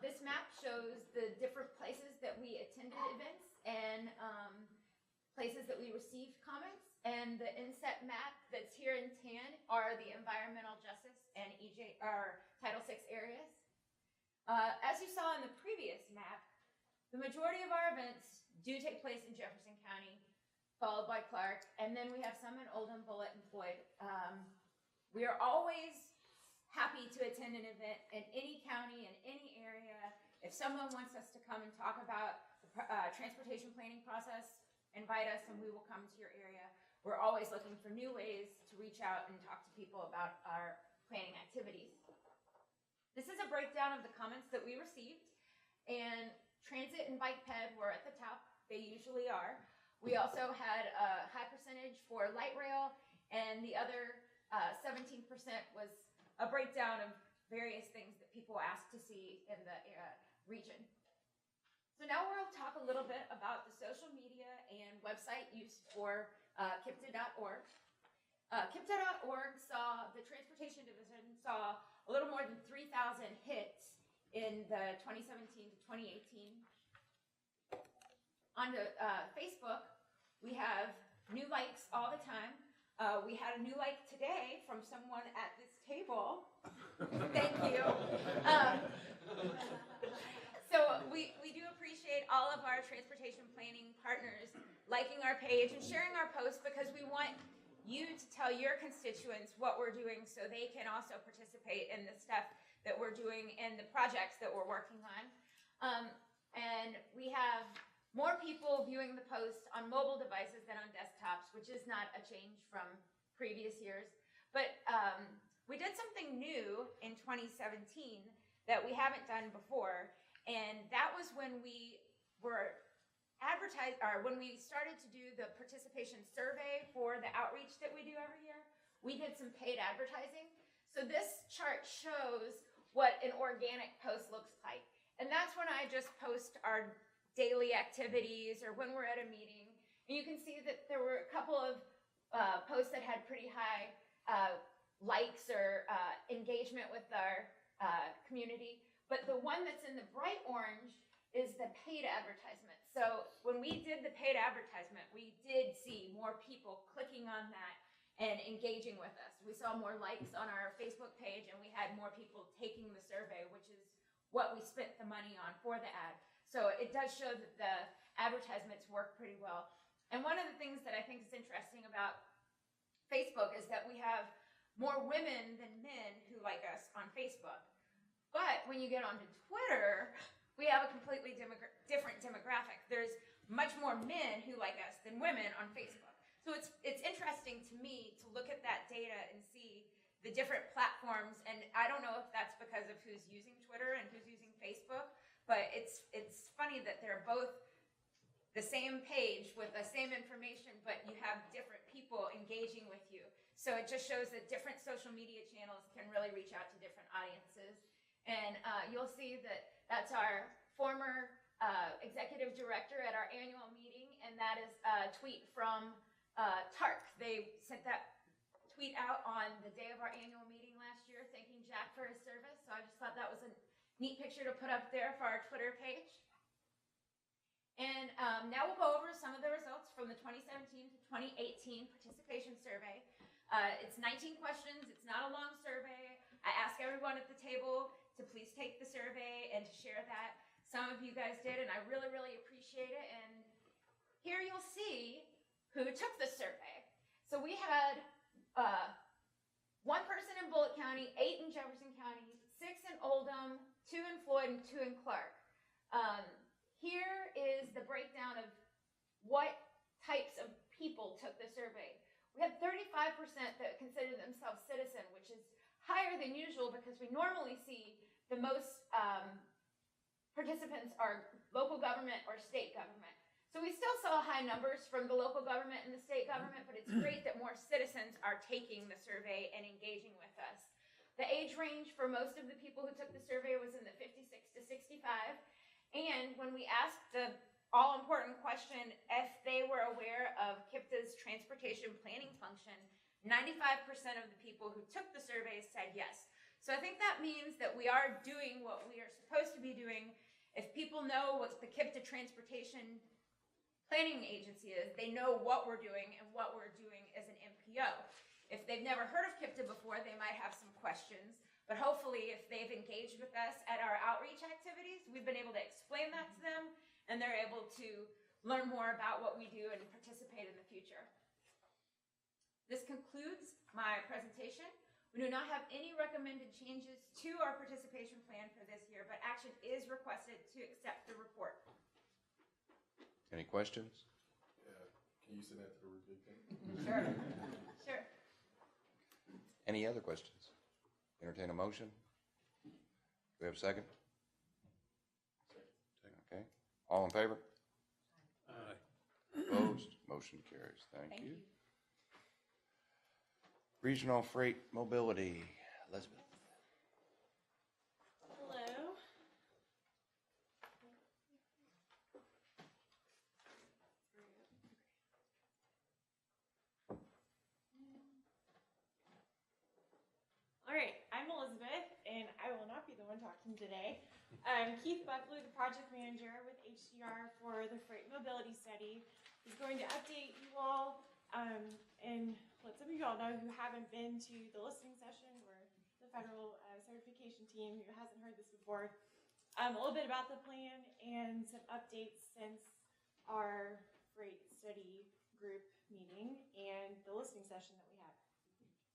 [SPEAKER 5] This map shows the different places that we attended events and places that we received comments. And the inset map that's here in tan are the environmental justice and Title VI areas. As you saw in the previous map, the majority of our events do take place in Jefferson County, followed by Clark, and then we have some in Oldham, Bullitt, and Floyd. We are always happy to attend an event in any county, in any area, if someone wants us to come and talk about the transportation planning process, invite us and we will come to your area. We're always looking for new ways to reach out and talk to people about our planning activities. This is a breakdown of the comments that we received, and transit and bike ped were at the top. They usually are. We also had a high percentage for light rail, and the other 17% was a breakdown of various things that people asked to see in the region. So now we'll talk a little bit about the social media and website use for KIPTA.org. KIPTA.org saw, the Transportation Division saw a little more than 3,000 hits in the 2017 to 2018. On the Facebook, we have new likes all the time. We had a new like today from someone at this table. Thank you. So we do appreciate all of our transportation planning partners liking our page and sharing our posts, because we want you to tell your constituents what we're doing so they can also participate in the stuff that we're doing and the projects that we're working on. And we have more people viewing the posts on mobile devices than on desktops, which is not a change from previous years. But we did something new in 2017 that we haven't done before, and that was when we were when we started to do the participation survey for the outreach that we do every year. We did some paid advertising. So this chart shows what an organic post looks like, and that's when I just post our daily activities or when we're at a meeting. And you can see that there were a couple of posts that had pretty high likes or engagement with our community. But the one that's in the bright orange is the paid advertisement. So when we did the paid advertisement, we did see more people clicking on that and engaging with us. We saw more likes on our Facebook page, and we had more people taking the survey, which is what we spent the money on for the ad. So it does show that the advertisements work pretty well. And one of the things that I think is interesting about Facebook is that we have more women than men who like us on Facebook. But when you get onto Twitter, we have a completely different demographic. There's much more men who like us than women on Facebook. So it's interesting to me to look at that data and see the different platforms. And I don't know if that's because of who's using Twitter and who's using Facebook, but it's funny that they're both the same page with the same information, but you have different people engaging with you. So it just shows that different social media channels can really reach out to different audiences. And you'll see that that's our former executive director at our annual meeting, and that is a tweet from TARC. They sent that tweet out on the day of our annual meeting last year, thanking Jack for his service. So I just thought that was a neat picture to put up there for our Twitter page. And now we'll go over some of the results from the 2017 to 2018 participation survey. It's 19 questions. It's not a long survey. I ask everyone at the table to please take the survey and to share that. Some of you guys did, and I really, really appreciate it. And here you'll see who took the survey. So we had 1 person in Bullitt County, 8 in Jefferson County, 6 in Oldham, 2 in Floyd, and 2 in Clark. Here is the breakdown of what types of people took the survey. We had 35% that considered themselves citizen, which is higher than usual because we normally see the most participants are local government or state government. So we still saw high numbers from the local government and the state government, but it's great that more citizens are taking the survey and engaging with us. The age range for most of the people who took the survey was in the 56 to 65. And when we asked the all-important question if they were aware of KIPTA's transportation planning function, 95% of the people who took the survey said yes. So I think that means that we are doing what we are supposed to be doing. If people know what the KIPTA Transportation Planning Agency is, they know what we're doing and what we're doing as an MPO. If they've never heard of KIPTA before, they might have some questions. But hopefully, if they've engaged with us at our outreach activities, we've been able to explain that to them, and they're able to learn more about what we do and participate in the future. This concludes my presentation. We do not have any recommended changes to our participation plan for this year, but action is requested to accept the report.
[SPEAKER 3] Any questions?
[SPEAKER 7] Can you send that to the review team?
[SPEAKER 5] Sure. Sure.
[SPEAKER 3] Any other questions? Entertain a motion? Do we have a second? Second, okay. All in favor?
[SPEAKER 7] Aye.
[SPEAKER 3] Opposed? Motion carries. Thank you. Regional Freight Mobility, Elizabeth.
[SPEAKER 10] Hello. All right, I'm Elizabeth, and I will not be the one talking today. Keith Buckley, the project manager with HDR for the Freight Mobility Study, is going to update you all and let some of you all know who haven't been to the listening session or the federal certification team who hasn't heard this before. A little bit about the plan and some updates since our freight study group meeting and the listening session that we had.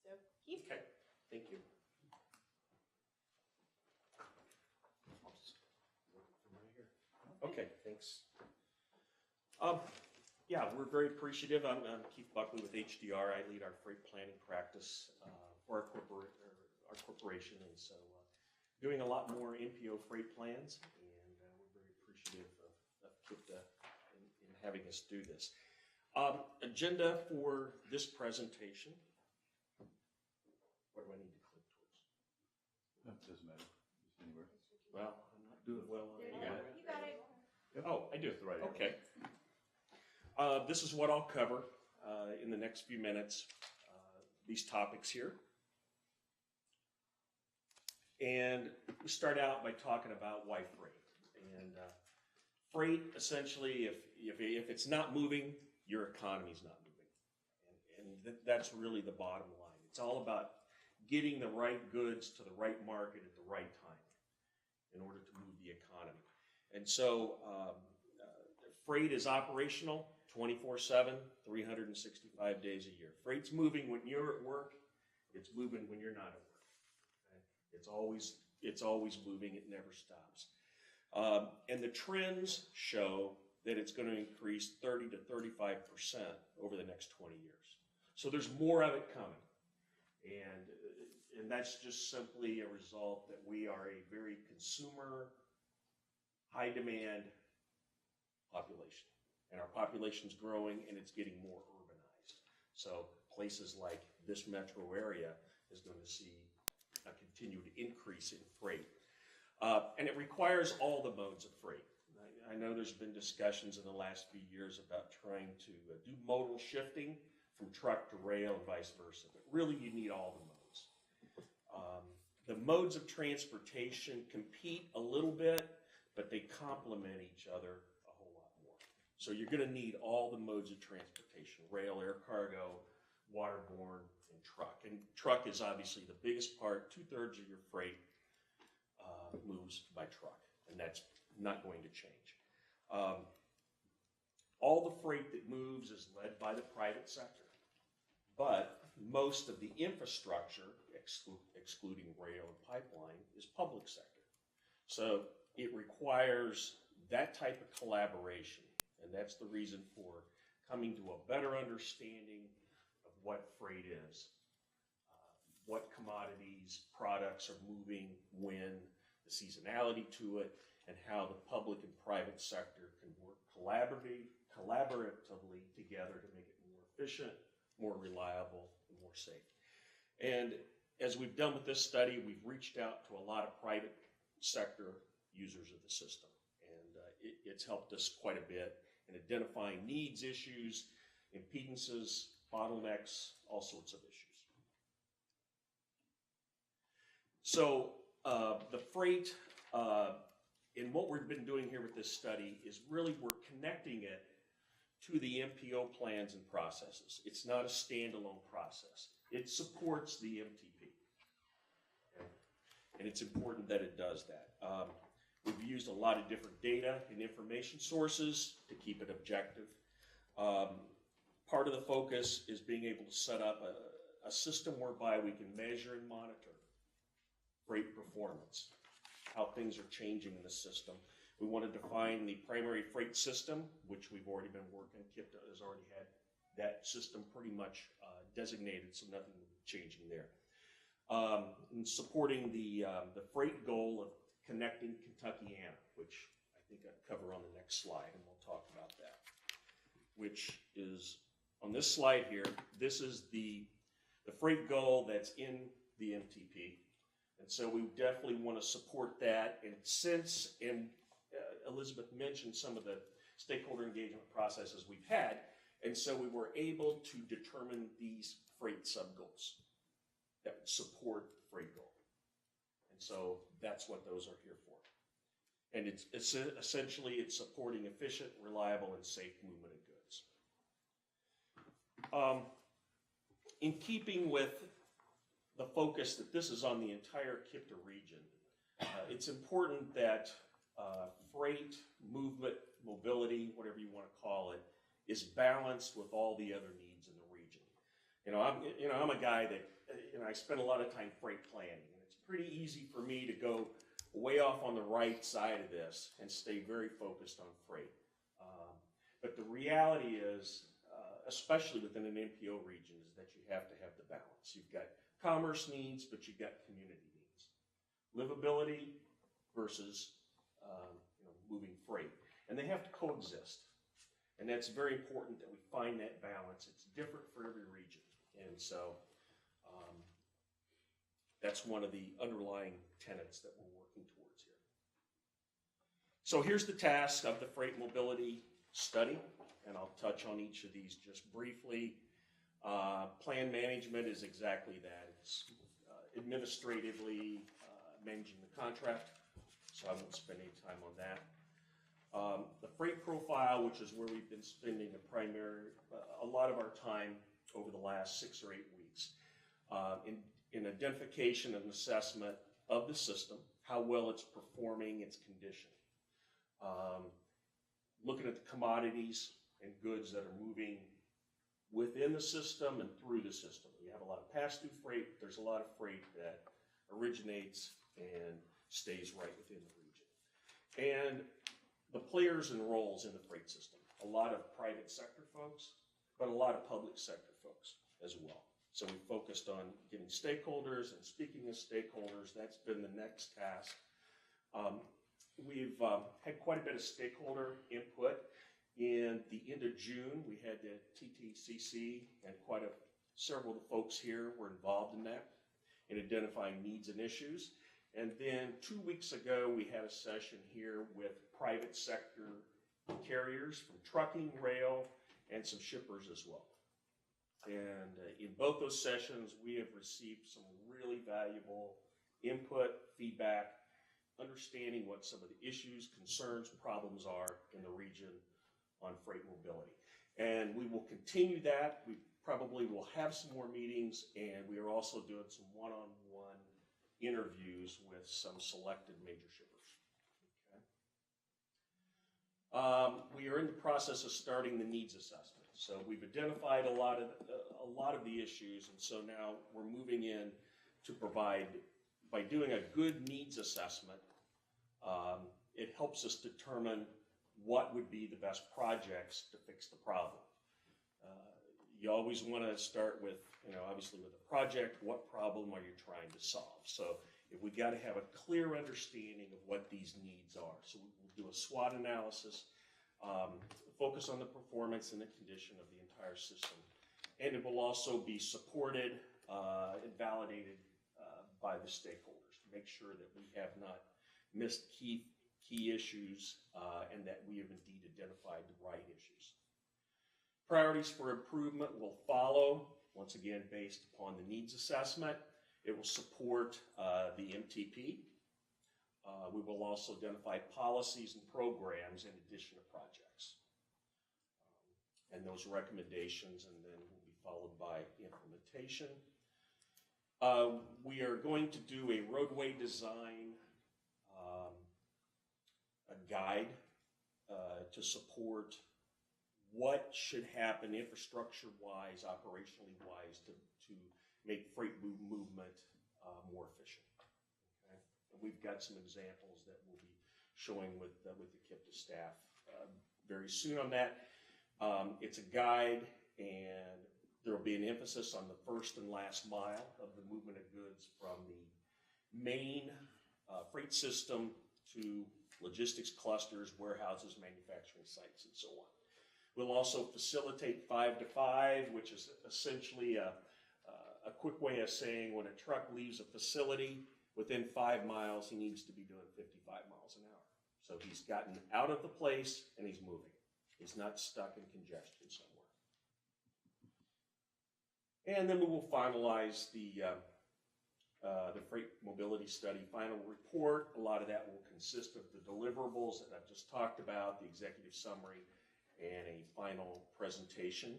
[SPEAKER 10] So, Keith.
[SPEAKER 12] Okay, thank you. Okay, thanks. Yeah, we're very appreciative. I'm Keith Buckley with HDR. I lead our freight planning practice for our corporation, and so doing a lot more NPO freight plans, and we're very appreciative of KIPTA in having us do this. Agenda for this presentation. What do I need to click towards?
[SPEAKER 2] No, it doesn't matter. Just anywhere.
[SPEAKER 12] Well, I'm not doing well on it.
[SPEAKER 5] You got it.
[SPEAKER 12] Oh, I do.
[SPEAKER 2] Just the right area.
[SPEAKER 12] Okay. This is what I'll cover in the next few minutes, these topics here. And we start out by talking about why freight. And freight, essentially, if it's not moving, your economy's not moving. And that's really the bottom line. It's all about getting the right goods to the right market at the right time in order to move the economy. And so freight is operational 24/7, 365 days a year. Freight's moving when you're at work. It's moving when you're not at work. Okay? It's always moving. It never stops. And the trends show that it's going to increase 30 to 35% over the next 20 years. So there's more of it coming. And that's just simply a result that we are a very consumer, high demand population. And our population's growing and it's getting more urbanized. So places like this metro area is going to see a continued increase in freight. And it requires all the modes of freight. I know there's been discussions in the last few years about trying to do modal shifting from truck to rail and vice versa. But really you need all the modes. The modes of transportation compete a little bit, but they complement each other a whole lot more. So you're going to need all the modes of transportation: rail, air cargo, waterborne, and truck. And truck is obviously the biggest part. 2/3 of your freight moves by truck, and that's not going to change. All the freight that moves is led by the private sector, but most of the infrastructure, excluding rail and pipeline, is public sector. So it requires that type of collaboration, and that's the reason for coming to a better understanding of what freight is, what commodities, products are moving when, the seasonality to it, and how the public and private sector can work collaboratively together to make it more efficient, more reliable, and more safe. And as we've done with this study, we've reached out to a lot of private sector users of the system. And it's helped us quite a bit in identifying needs, issues, impedances, bottlenecks, all sorts of issues. So the freight, and what we've been doing here with this study is really we're connecting it to the MPO plans and processes. It's not a standalone process. It supports the MTP. Okay? And it's important that it does that. We've used a lot of different data and information sources to keep it objective. Part of the focus is being able to set up a system whereby we can measure and monitor freight performance, how things are changing in the system. We want to define the primary freight system, which we've already been working. KIPTA has already had that system pretty much designated, so nothing will be changing there. And supporting the freight goal of connecting Kentuckiana, which I think I'll cover on the next slide, and we'll talk about that. Which is on this slide here. This is the freight goal that's in the MTP, and so we definitely want to support that. And since Elizabeth mentioned some of the stakeholder engagement processes we've had, and so we were able to determine these freight sub-goals that would support the freight goal. And so that's what those are here for. And it's essentially supporting efficient, reliable, and safe movement of goods. In keeping with the focus that this is on the entire KIPTA region, it's important that freight, movement, mobility, whatever you want to call it, is balanced with all the other needs in the region. I'm a guy that, I spend a lot of time freight planning, and it's pretty easy for me to go way off on the right side of this and stay very focused on freight. But the reality is, especially within an MPO region, is that you have to have the balance. You've got commerce needs, but you've got community needs. Livability versus moving freight. And they have to coexist. And that's very important that we find that balance. It's different for every region. And so that's one of the underlying tenets that we're working towards here. So here's the task of the freight mobility study, and I'll touch on each of these just briefly. Plan management is exactly that. It's administratively managing the contract, so I won't spend any time on that. The freight profile, which is where we've been spending a lot of our time over the last 6 or 8 weeks, in identification and assessment of the system, how well it's performing, its condition. Looking at the commodities and goods that are moving within the system and through the system. We have a lot of pass-through freight. There's a lot of freight that originates and stays right within the region. And the players and roles in the freight system. A lot of private sector folks, but a lot of public sector folks as well. So we focused on getting stakeholders, and speaking of stakeholders, that's been the next task. We've had quite a bit of stakeholder input. In the end of June, we had the TPC, and several of the folks here were involved in that, in identifying needs and issues. And then 2 weeks ago, we had a session here with private sector carriers from trucking, rail, and some shippers as well. And in both those sessions, we have received some really valuable input, feedback, understanding what some of the issues, concerns, problems are in the region on freight mobility. And we will continue that. We probably will have some more meetings, and we are also doing some one-on-one interviews with some selected major shippers. Okay. We are in the process of starting the needs assessment. So we've identified a lot of the issues, and so now we're moving in to provide, by doing a good needs assessment, it helps us determine what would be the best projects to fix the problem. You always want to start with, obviously with a project, what problem are you trying to solve? So we got to have a clear understanding of what these needs are. So we'll do a SWOT analysis, focus on the performance and the condition of the entire system. And it will also be supported and validated by the stakeholders to make sure that we have not missed key issues and that we have indeed identified the right issues. Priorities for improvement will follow, once again, based upon the needs assessment. It will support the MTP. We will also identify policies and programs in addition to projects. And those recommendations, and then will be followed by implementation. We are going to do a roadway design a guide to support what should happen infrastructure-wise, operationally-wise, to make freight movement more efficient. Okay? And we've got some examples that we'll be showing with the KIPTA staff very soon on that. It's a guide, and there will be an emphasis on the first and last mile of the movement of goods from the main freight system to logistics clusters, warehouses, manufacturing sites, and so on. We'll also facilitate 5 to 5, which is essentially a quick way of saying when a truck leaves a facility, within 5 miles, he needs to be doing 55 miles an hour. So he's gotten out of the place and he's moving. He's not stuck in congestion somewhere. And then we will finalize the freight mobility study final report. A lot of that will consist of the deliverables that I've just talked about, the executive summary, and a final presentation.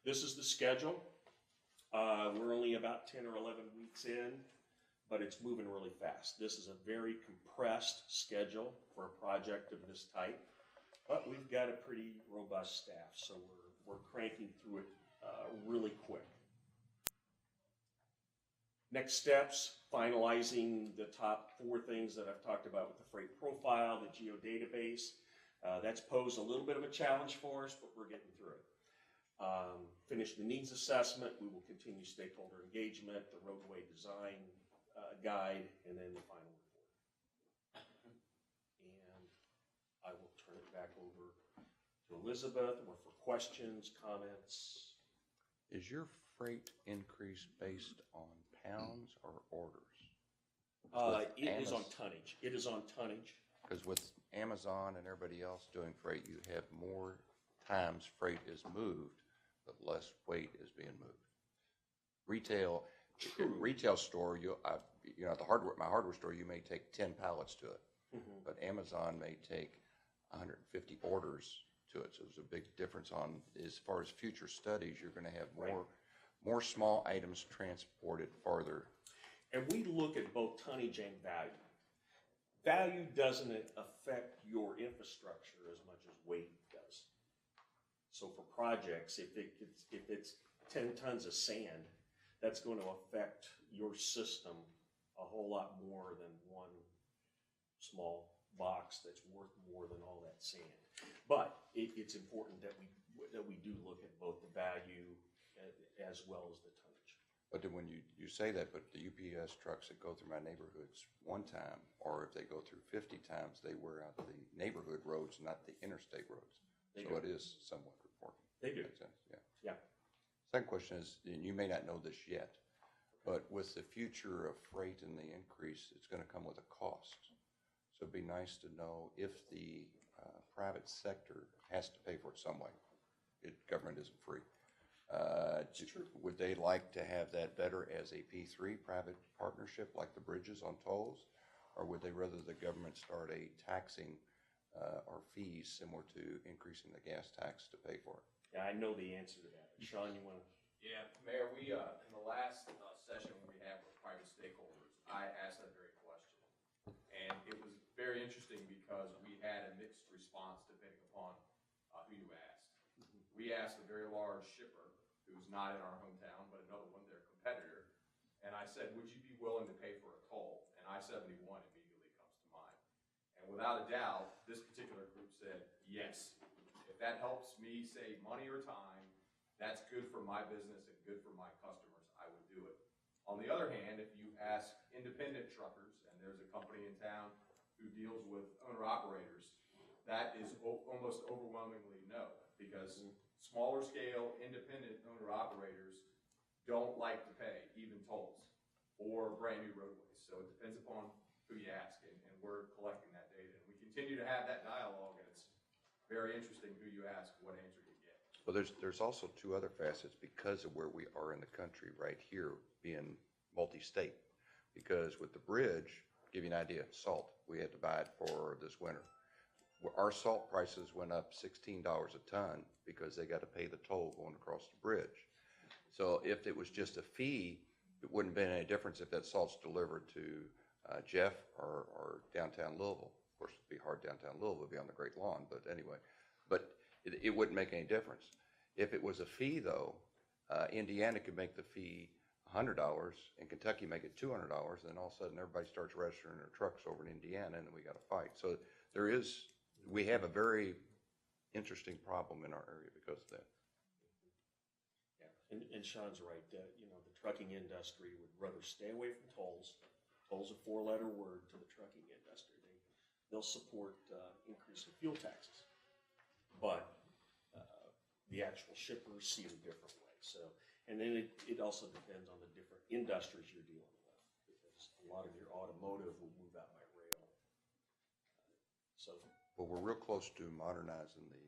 [SPEAKER 12] This is the schedule. We're only about 10 or 11 weeks in, but it's moving really fast. This is a very compressed schedule for a project of this type, but we've got a pretty robust staff, so we're cranking through it really quick. Next steps, finalizing the top 4 things that I've talked about with the freight profile, the geodatabase. That's posed a little bit of a challenge for us, but we're getting through it. Finish the needs assessment. We will continue stakeholder engagement, the roadway design guide, and then the final report. And I will turn it back over to Elizabeth for questions, comments.
[SPEAKER 3] Is your freight increase based on pounds or orders?
[SPEAKER 12] It is on tonnage. It is on tonnage.
[SPEAKER 3] Because with Amazon and everybody else doing freight, you have more times freight is moved, but less weight is being moved. Retail store, at my hardware store, you may take 10 pallets to it, but Amazon may take 150 orders to it. So there's a big difference on, as far as future studies, you're going to have more small items transported farther.
[SPEAKER 12] And we look at both tonnage and value. Value doesn't affect your infrastructure as much as weight does. So for projects, if it's 10 tons of sand, that's going to affect your system a whole lot more than one small box that's worth more than all that sand. But it's important that we do look at both the value as well as the tonnage.
[SPEAKER 3] But then when you say that, but the UPS trucks that go through my neighborhoods one time, or if they go through 50 times, they wear out the neighborhood roads, not the interstate roads. So it is somewhat important.
[SPEAKER 12] They do.
[SPEAKER 3] Makes sense, yeah.
[SPEAKER 12] Yeah.
[SPEAKER 3] Second question is, and you may not know this yet, but with the future of freight and the increase, it's going to come with a cost. So it'd be nice to know if the private sector has to pay for it some way. Government isn't free. Would they like to have that better as a P3 private partnership like the bridges on tolls? Or would they rather the government start a taxing or fees similar to increasing the gas tax to pay for it?
[SPEAKER 12] Yeah, I know the answer to that. Sean, you want to?
[SPEAKER 13] Yeah, Mayor, we, in the last session we had with private stakeholders, I asked that very question. And it was very interesting because we had a mixed response depending upon who you asked. We asked a very large shipper who's not in our hometown, but another one, their competitor. And I said, would you be willing to pay for a toll? And I-71 immediately comes to mind. And without a doubt, this particular group said, yes. If that helps me save money or time, that's good for my business and good for my customers, I would do it. On the other hand, if you ask independent truckers, and there's a company in town who deals with owner-operators, that is almost overwhelmingly no, because smaller scale, independent owner-operators don't like to pay, even tolls, or brand new roadways. So it depends upon who you ask, and we're collecting that data. And we continue to have that dialogue, and it's very interesting who you ask, what answer you get.
[SPEAKER 3] Well, there's also 2 other facets because of where we are in the country right here being multi-state. Because with the bridge, give you an idea, salt, we had to buy it for this winter. Our salt prices went up $16 a ton because they got to pay the toll going across the bridge. So if it was just a fee, it wouldn't have been any difference if that salt's delivered to Jeff or downtown Louisville. Of course, it'd be hard downtown Louisville, it'd be on the Great Lawn, but anyway. But it wouldn't make any difference. If it was a fee, though, Indiana could make the fee $100, in Kentucky make it $200, then all of a sudden everybody starts registering their trucks over in Indiana, and then we got a fight. So we have a very interesting problem in our area because of that.
[SPEAKER 12] Yeah, and Sean's right. You know, the trucking industry would rather stay away from tolls. Tolls a four-letter word to the trucking industry. They'll support increasing fuel taxes, but the actual shippers see it a different way. So, and then it also depends on the different industries you're dealing with, because a lot of your automotive will move out by rail.
[SPEAKER 3] Well, we're real close to modernizing the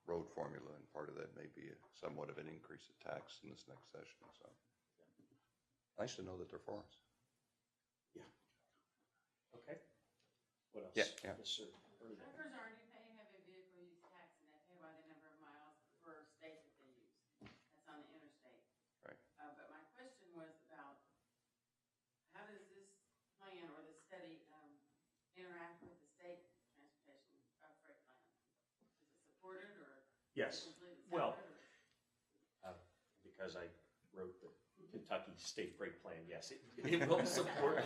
[SPEAKER 3] road formula, and part of that may be somewhat of an increase of tax in this next session. So, nice to know that they're for us.
[SPEAKER 12] Yeah. Okay. What else?
[SPEAKER 3] Yeah. Yeah.
[SPEAKER 12] Yes, sir.
[SPEAKER 14] Truckers are already paying heavy vehicle use tax, and they pay by the number of miles per state that they use. That's on the interstate.
[SPEAKER 3] Right.
[SPEAKER 14] But my question was about how does this plan or this study interact with the state transportation freight plan? Is it supported or?
[SPEAKER 12] Yes.
[SPEAKER 14] Completely
[SPEAKER 12] Well,
[SPEAKER 14] separate,
[SPEAKER 12] because I wrote the Kentucky State Freight Plan, yes, it will support,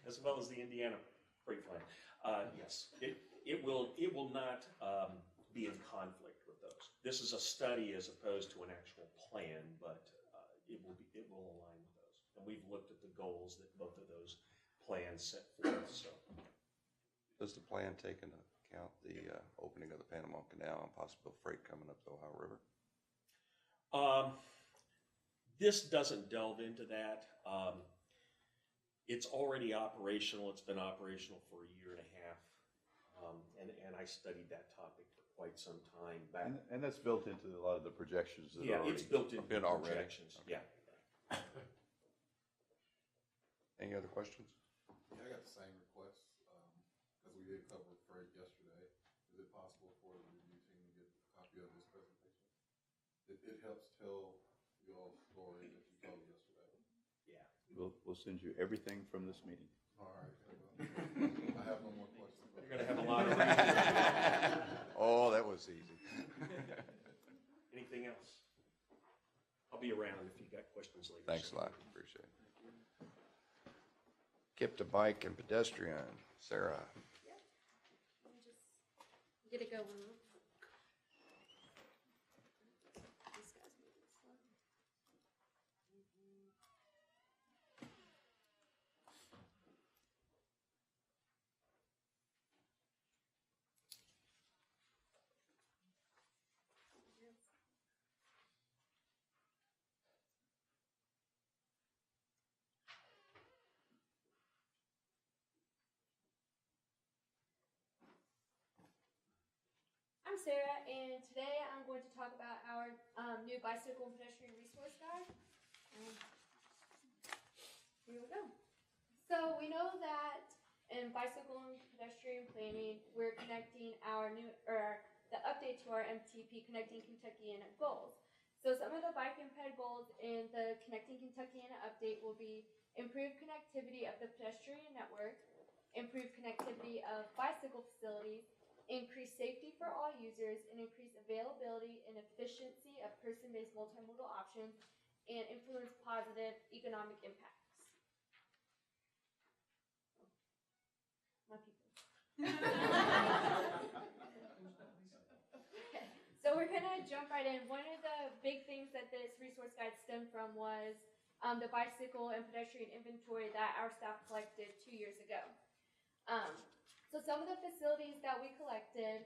[SPEAKER 12] as well as the Indiana Freight Plan. Yes, it will not be in conflict with those. This is a study as opposed to an actual plan, but it will align with those. And we've looked at the goals that both of those plans set forth. So,
[SPEAKER 3] does the plan take into account the opening of the Panama Canal and possible freight coming up the Ohio River?
[SPEAKER 12] This doesn't delve into that. It's already operational. It's been operational for a year and a half. And I studied that topic for quite some time back.
[SPEAKER 2] And that's built into a lot of the projections that
[SPEAKER 12] Yeah,
[SPEAKER 2] are
[SPEAKER 12] it's built into the
[SPEAKER 3] already.
[SPEAKER 12] projections.
[SPEAKER 3] Okay.
[SPEAKER 12] Yeah.
[SPEAKER 3] Any other questions?
[SPEAKER 15] Yeah, I got the same request, because we did cover freight yesterday. Is it possible for the review team to get a copy of this presentation? It helps tell y'all's story that you told yesterday.
[SPEAKER 12] Yeah.
[SPEAKER 2] We'll send you everything from this meeting.
[SPEAKER 15] All right. I have no more questions.
[SPEAKER 12] You're going to have a lot of reading.
[SPEAKER 3] Oh, that was easy.
[SPEAKER 12] Anything else? I'll be around if you got questions later.
[SPEAKER 3] Thanks a lot. Appreciate it. Kip to bike and pedestrian. Sarah.
[SPEAKER 16] Yep. Let me just get it going. This guy's moving slow. I'm Sarah, and today I'm going to talk about our new bicycle and pedestrian resource guide. Here we go. So we know that in bicycle and pedestrian planning, we're connecting the update to our MTP Connecting Kentuckiana goals. So some of the bike and ped goals in the Connecting Kentuckiana update will be improved connectivity of the pedestrian network, improved connectivity of bicycle facilities, increase safety for all users, and increase availability and efficiency of person-based multimodal options, and influence positive economic impacts. My people. Okay, so we're gonna jump right in. One of the big things that this resource guide stemmed from was the bicycle and pedestrian inventory that our staff collected 2 years ago. So some of the facilities that we collected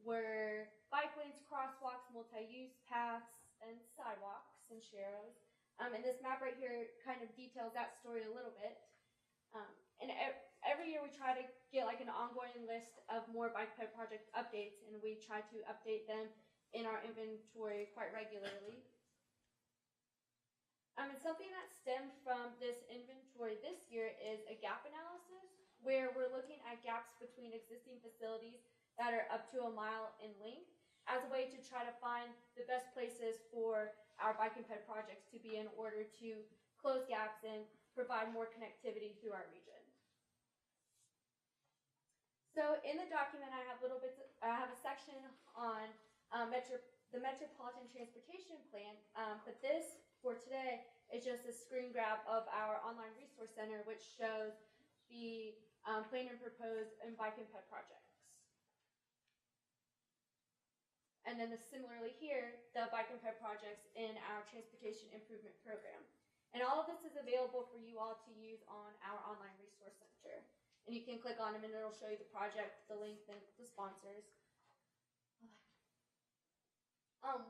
[SPEAKER 16] were bike lanes, crosswalks, multi-use paths, and sidewalks and sharrows. And this map right here kind of details that story a little bit. And every year we try to get like an ongoing list of more bike ped project updates, and we try to update them in our inventory quite regularly. And something that stemmed from this inventory this year is a gap analysis, where we're looking at gaps between existing facilities that are up to a mile in length as a way to try to find the best places for our bike and ped projects to be in order to close gaps and provide more connectivity through our region. So in the document, I have a section on the Metropolitan Transportation Plan, but this for today is just a screen grab of our online resource center, which shows the planned and proposed and bike and ped projects. And then similarly here, the bike and ped projects in our transportation improvement program. And all of this is available for you all to use on our online resource center. And you can click on them and it'll show you the project, the link, and the sponsors.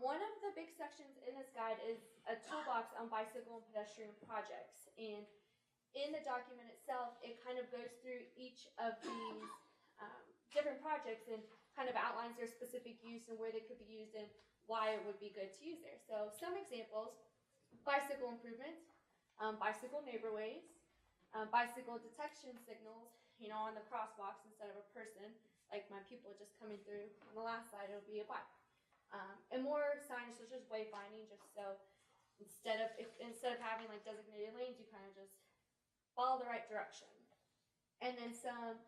[SPEAKER 16] One of the big sections in this guide is a toolbox on bicycle and pedestrian projects. And in the document itself, it kind of goes through each of these different projects and kind of outlines their specific use and where they could be used and why it would be good to use there. So some examples: bicycle improvements, bicycle neighborways, bicycle detection signals, on the crosswalks instead of a person, like my people just coming through. On the last side, it'll be a bike. And more signage such as wayfinding, just so instead of having like designated lanes, you kind of just follow the right direction. And then some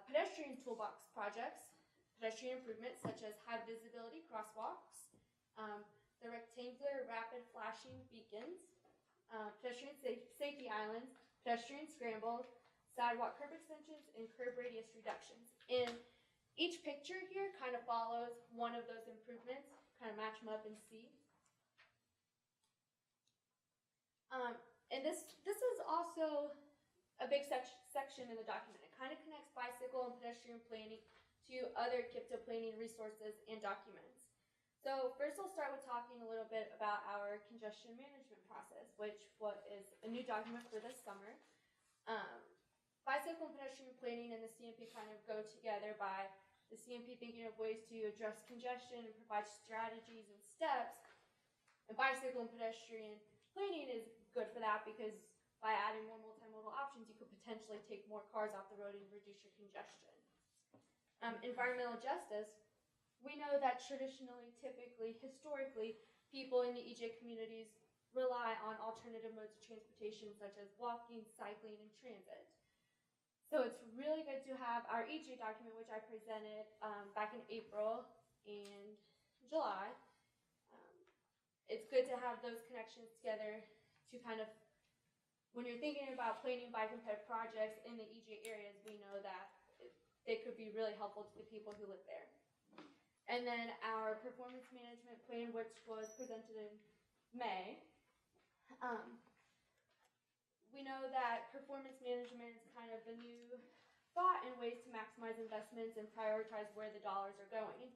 [SPEAKER 16] pedestrian toolbox projects, pedestrian improvements such as high visibility crosswalks, the rectangular rapid flashing beacons, pedestrian safety islands, pedestrian scrambles, sidewalk curb extensions, and curb radius reductions. And each picture here kind of follows one of those improvements, kind of match them up and see. And this is also a big section in the document. It kind of connects bicycle and pedestrian planning to other KIPTA planning resources and documents. So first I'll start with talking a little bit about our congestion management process, which is a new document for this summer. Bicycle and pedestrian planning and the CMP kind of go together by the CMP thinking of ways to address congestion and provide strategies and steps. And bicycle and pedestrian planning is good for that because by adding more multimodal options, you could potentially take more cars off the road and reduce your congestion. Environmental justice, we know that traditionally, typically, historically, people in the EJ communities rely on alternative modes of transportation such as walking, cycling, and transit. So it's really good to have our EJ document, which I presented back in April and July. It's good to have those connections together to kind of, when you're thinking about planning bike and ped projects in the EJ areas, we know that they could be really helpful to the people who live there. And then our performance management plan, which was presented in May. We know that performance management is kind of the new thought in ways to maximize investments and prioritize where the dollars are going.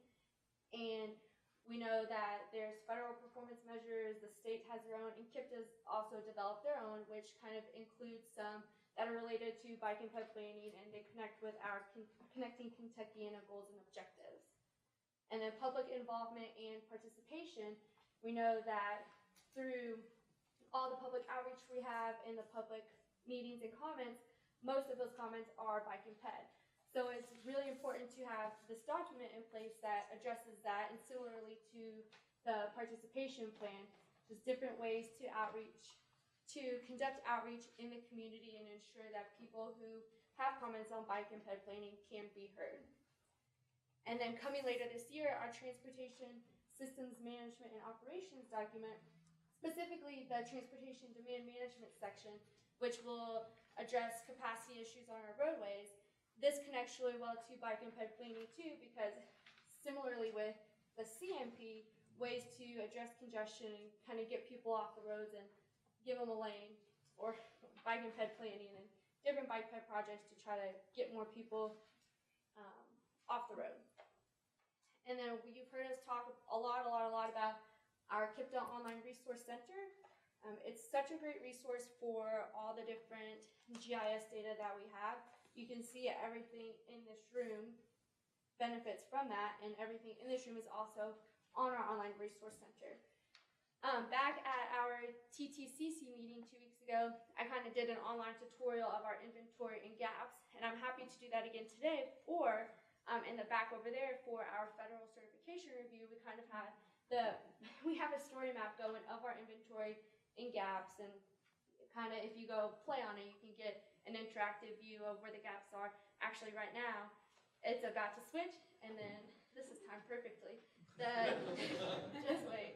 [SPEAKER 16] And we know that there's federal performance measures, the state has their own, and KIPTA's also developed their own, which kind of includes some that are related to bike and ped planning, and they connect with our Connecting Kentuckiana goals and objectives. And then public involvement and participation, we know that through all the public outreach we have in the public meetings and comments, most of those comments are bike and ped. So it's really important to have this document in place that addresses that, and similarly to the participation plan, just different ways to conduct outreach in the community and ensure that people who have comments on bike and ped planning can be heard. And then coming later this year, our transportation systems management and operations document, specifically the transportation demand management section, which will address capacity issues on our roadways. This connects really well to bike and ped planning too, because similarly with the CMP, ways to address congestion and kind of get people off the roads and give them a lane, or bike and ped planning and different bike ped projects to try to get more people off the road. And then you've heard us talk a lot about our KIPTA Online Resource Center. It's such a great resource for all the different GIS data that we have. You can see everything in this room benefits from that, and everything in this room is also on our Online Resource Center. Back at our TTCC meeting 2 weeks ago, I kind of did an online tutorial of our inventory and gaps, and I'm happy to do that again today. Or in the back over there for our federal certification review, we kind of had we have a story map going of our inventory and gaps, and kind of if you go play on it, you can get an interactive view of where the gaps are. Actually, right now, it's about to switch, and then this is timed perfectly. Just wait.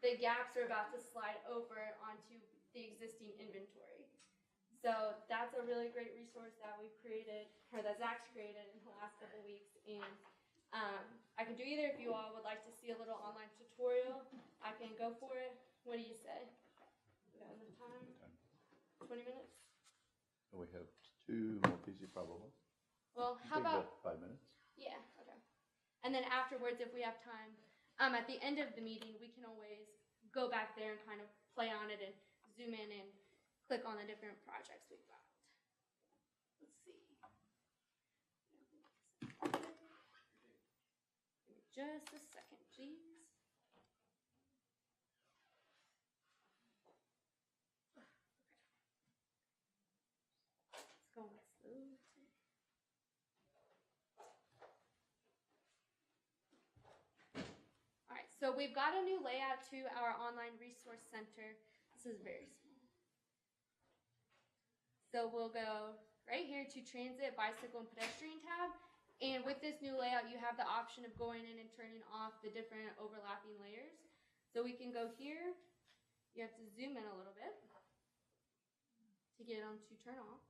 [SPEAKER 16] the gaps are about to slide over onto the existing inventory. So that's a really great resource that we've created, or that Zach's created in the last couple of weeks. And I could do either. If you all would like to see a little online tutorial, I can go for it. What do you say? We got enough time? 20 minutes?
[SPEAKER 2] We have 2 more pieces probably.
[SPEAKER 16] Well, how
[SPEAKER 2] Take
[SPEAKER 16] about
[SPEAKER 2] 5 minutes?
[SPEAKER 16] Yeah, okay. And then afterwards, if we have time, at the end of the meeting, we can always go back there and kind of play on it and zoom in and click on the different projects we've got. Let's see. Give me just a second, please. It's going slow. So we've got a new layout to our online resource center. This is very small. So we'll go right here to transit, bicycle, and pedestrian tab. And with this new layout, you have the option of going in and turning off the different overlapping layers. So we can go here. You have to zoom in a little bit to get them to turn off.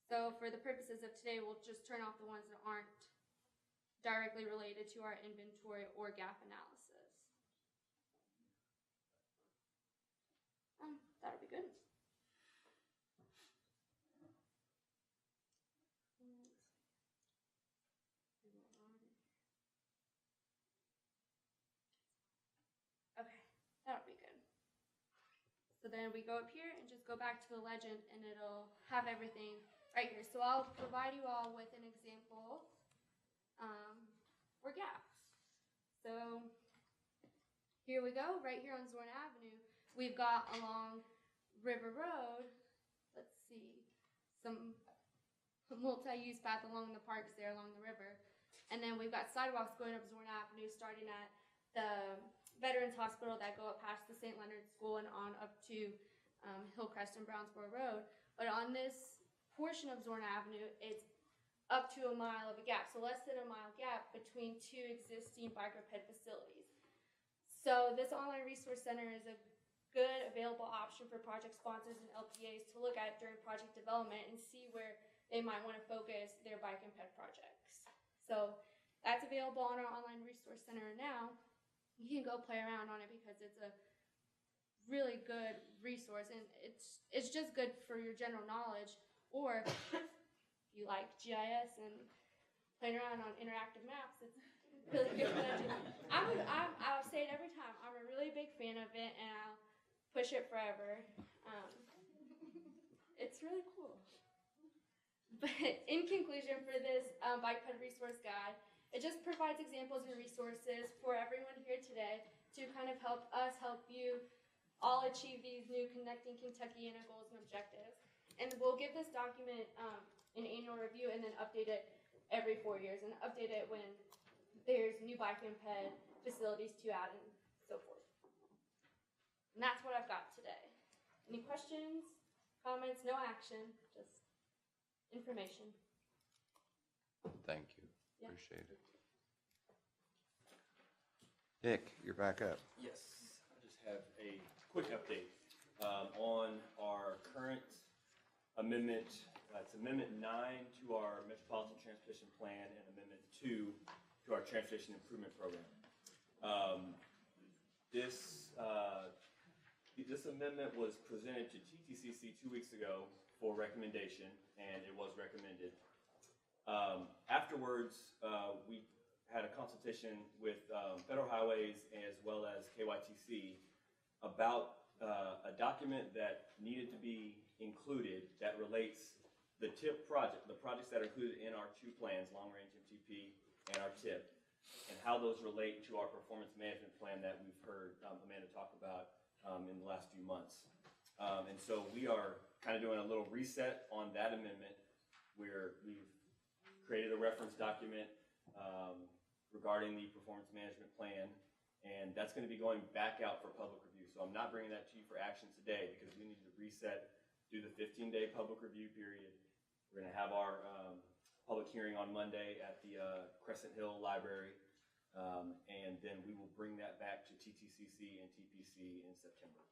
[SPEAKER 16] So for the purposes of today, we'll just turn off the ones that aren't directly related to our inventory or gap analysis. That'll be good. Okay, that'll be good. So then we go up here and just go back to the legend and it'll have everything right here. So I'll provide you all with an example for gaps. So here we go, right here on Zorn Avenue. We've got along River Road, let's see, some multi-use path along the parks there along the river. And then we've got sidewalks going up Zorn Avenue starting at the Veterans Hospital that go up past the St. Leonard School and on up to Hillcrest and Brownsboro Road. But on this portion of Zorn Avenue, it's up to a mile of a gap, so less than a mile gap between 2 existing bike ped facilities. So this online resource center is a good available option for project sponsors and LPAs to look at during project development and see where they might want to focus their bike and ped projects. So that's available on our online resource center now. You can go play around on it because it's a really good resource and it's just good for your general knowledge, or if you like GIS and playing around on interactive maps, it's really good for that too. I'll say it every time, I'm a really big fan of it and I'll push it forever. It's really cool. But in conclusion, for this bike ped resource guide, it just provides examples and resources for everyone here today to kind of help us help you all achieve these new Connecting Kentuckiana goals and objectives. And we'll give this document an annual review and then update it every 4 years and update it when there's new bike and ped facilities to add and so forth. And that's what I've got today. Any questions, comments? No action, just information.
[SPEAKER 3] Thank you.
[SPEAKER 16] Yeah.
[SPEAKER 3] Appreciate it. Nick, you're back up.
[SPEAKER 11] Yes, I just have a quick update on our current amendment. It's Amendment 9 to our Metropolitan Transportation Plan and Amendment 2 to our Transportation Improvement Program. This amendment was presented to TTCC 2 weeks ago for recommendation, and it was recommended. Afterwards, we had a consultation with Federal Highways as well as KYTC about a document that needed to be included that relates the TIP project, the projects that are included in our 2 plans, Long Range MTP and our TIP, and how those relate to our performance management plan that we've heard Amanda talk about in the last few months. And so we are kind of doing a little reset on that amendment where we've created a reference document regarding the performance management plan, and that's going to be going back out for public review. So I'm not bringing that to you for action today because we need to reset, do the 15-day public review period. We're going to have our public hearing on Monday at the Crescent Hill Library, And then we will bring that back to TTCC and TPC in September,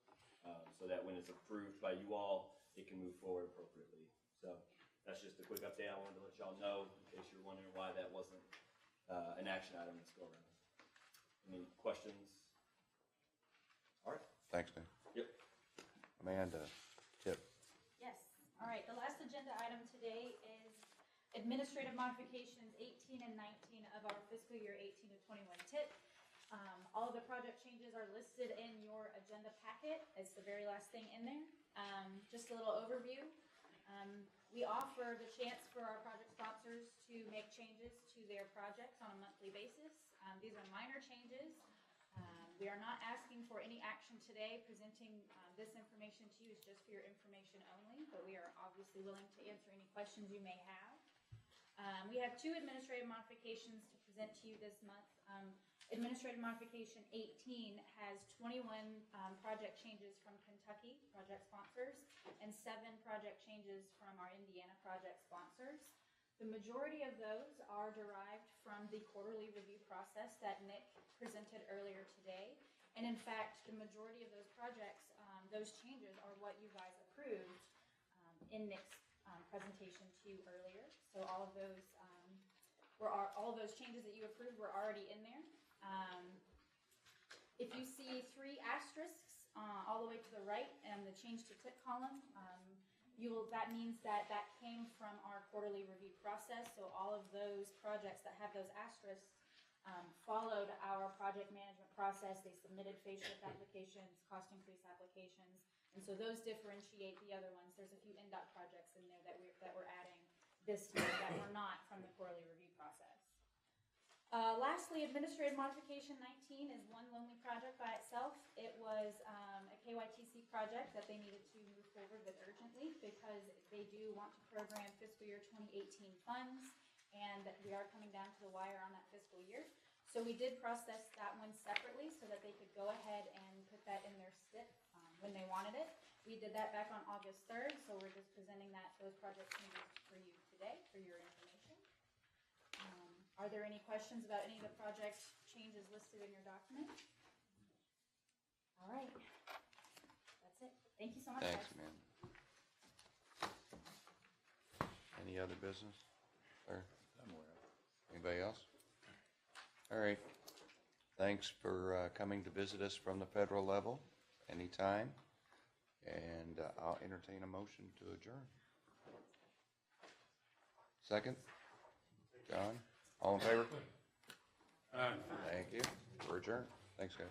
[SPEAKER 11] so that when it's approved by you all, it can move forward appropriately. So that's just a quick update I wanted to let y'all know, in case you're wondering why that wasn't an action item this go around. Any questions? All right.
[SPEAKER 3] Thanks, man.
[SPEAKER 11] Yep.
[SPEAKER 3] Amanda, Tip.
[SPEAKER 17] Yes, all right, the last agenda item today is administrative modifications 18 and 19 of our fiscal year 18 to 21 TIP. All of the project changes are listed in your agenda packet. It's the very last thing in there. Just a little overview. We offer the chance for our project sponsors to make changes to their projects on a monthly basis. These are minor changes. We are not asking for any action today. Presenting this information to you is just for your information only, but we are obviously willing to answer any questions you may have. We have 2 administrative modifications to present to you this month. Administrative modification 18 has 21 project changes from Kentucky project sponsors and 7 project changes from our Indiana project sponsors. The majority of those are derived from the quarterly review process that Nick presented earlier today. And in fact, the majority of those projects, those changes are what you guys approved in Nick's presentation to you earlier. So all of those changes that you approved were already in there. If you see 3 asterisks all the way to the right and the change to TIP column, that means that came from our quarterly review process. So all of those projects that have those asterisks followed our project management process. They submitted phase shift applications, cost increase applications, and so those differentiate the other ones. There's a few NDOT projects in there that we're adding this year that were not from the quarterly review process. Lastly, administrative modification 19 is one lonely project by itself. It was a KYTC project that they needed to move forward with urgently because they do want to program fiscal year 2018 funds, and we are coming down to the wire on that fiscal year. So we did process that one separately so that they could go ahead and put that in their STIP when they wanted it. We did that back on August 3rd, so we're just presenting those project changes for you today for your information. Are there any questions about any of the project changes listed in your document? All right, that's it. Thank you so much.
[SPEAKER 3] Thanks,
[SPEAKER 17] guys.
[SPEAKER 3] man. Any other business? Or anybody else? All right. Thanks for coming to visit us from the federal level anytime. And I'll entertain a motion to adjourn. Second? John? All in favor? Thank you. We're adjourned. Thanks, guys.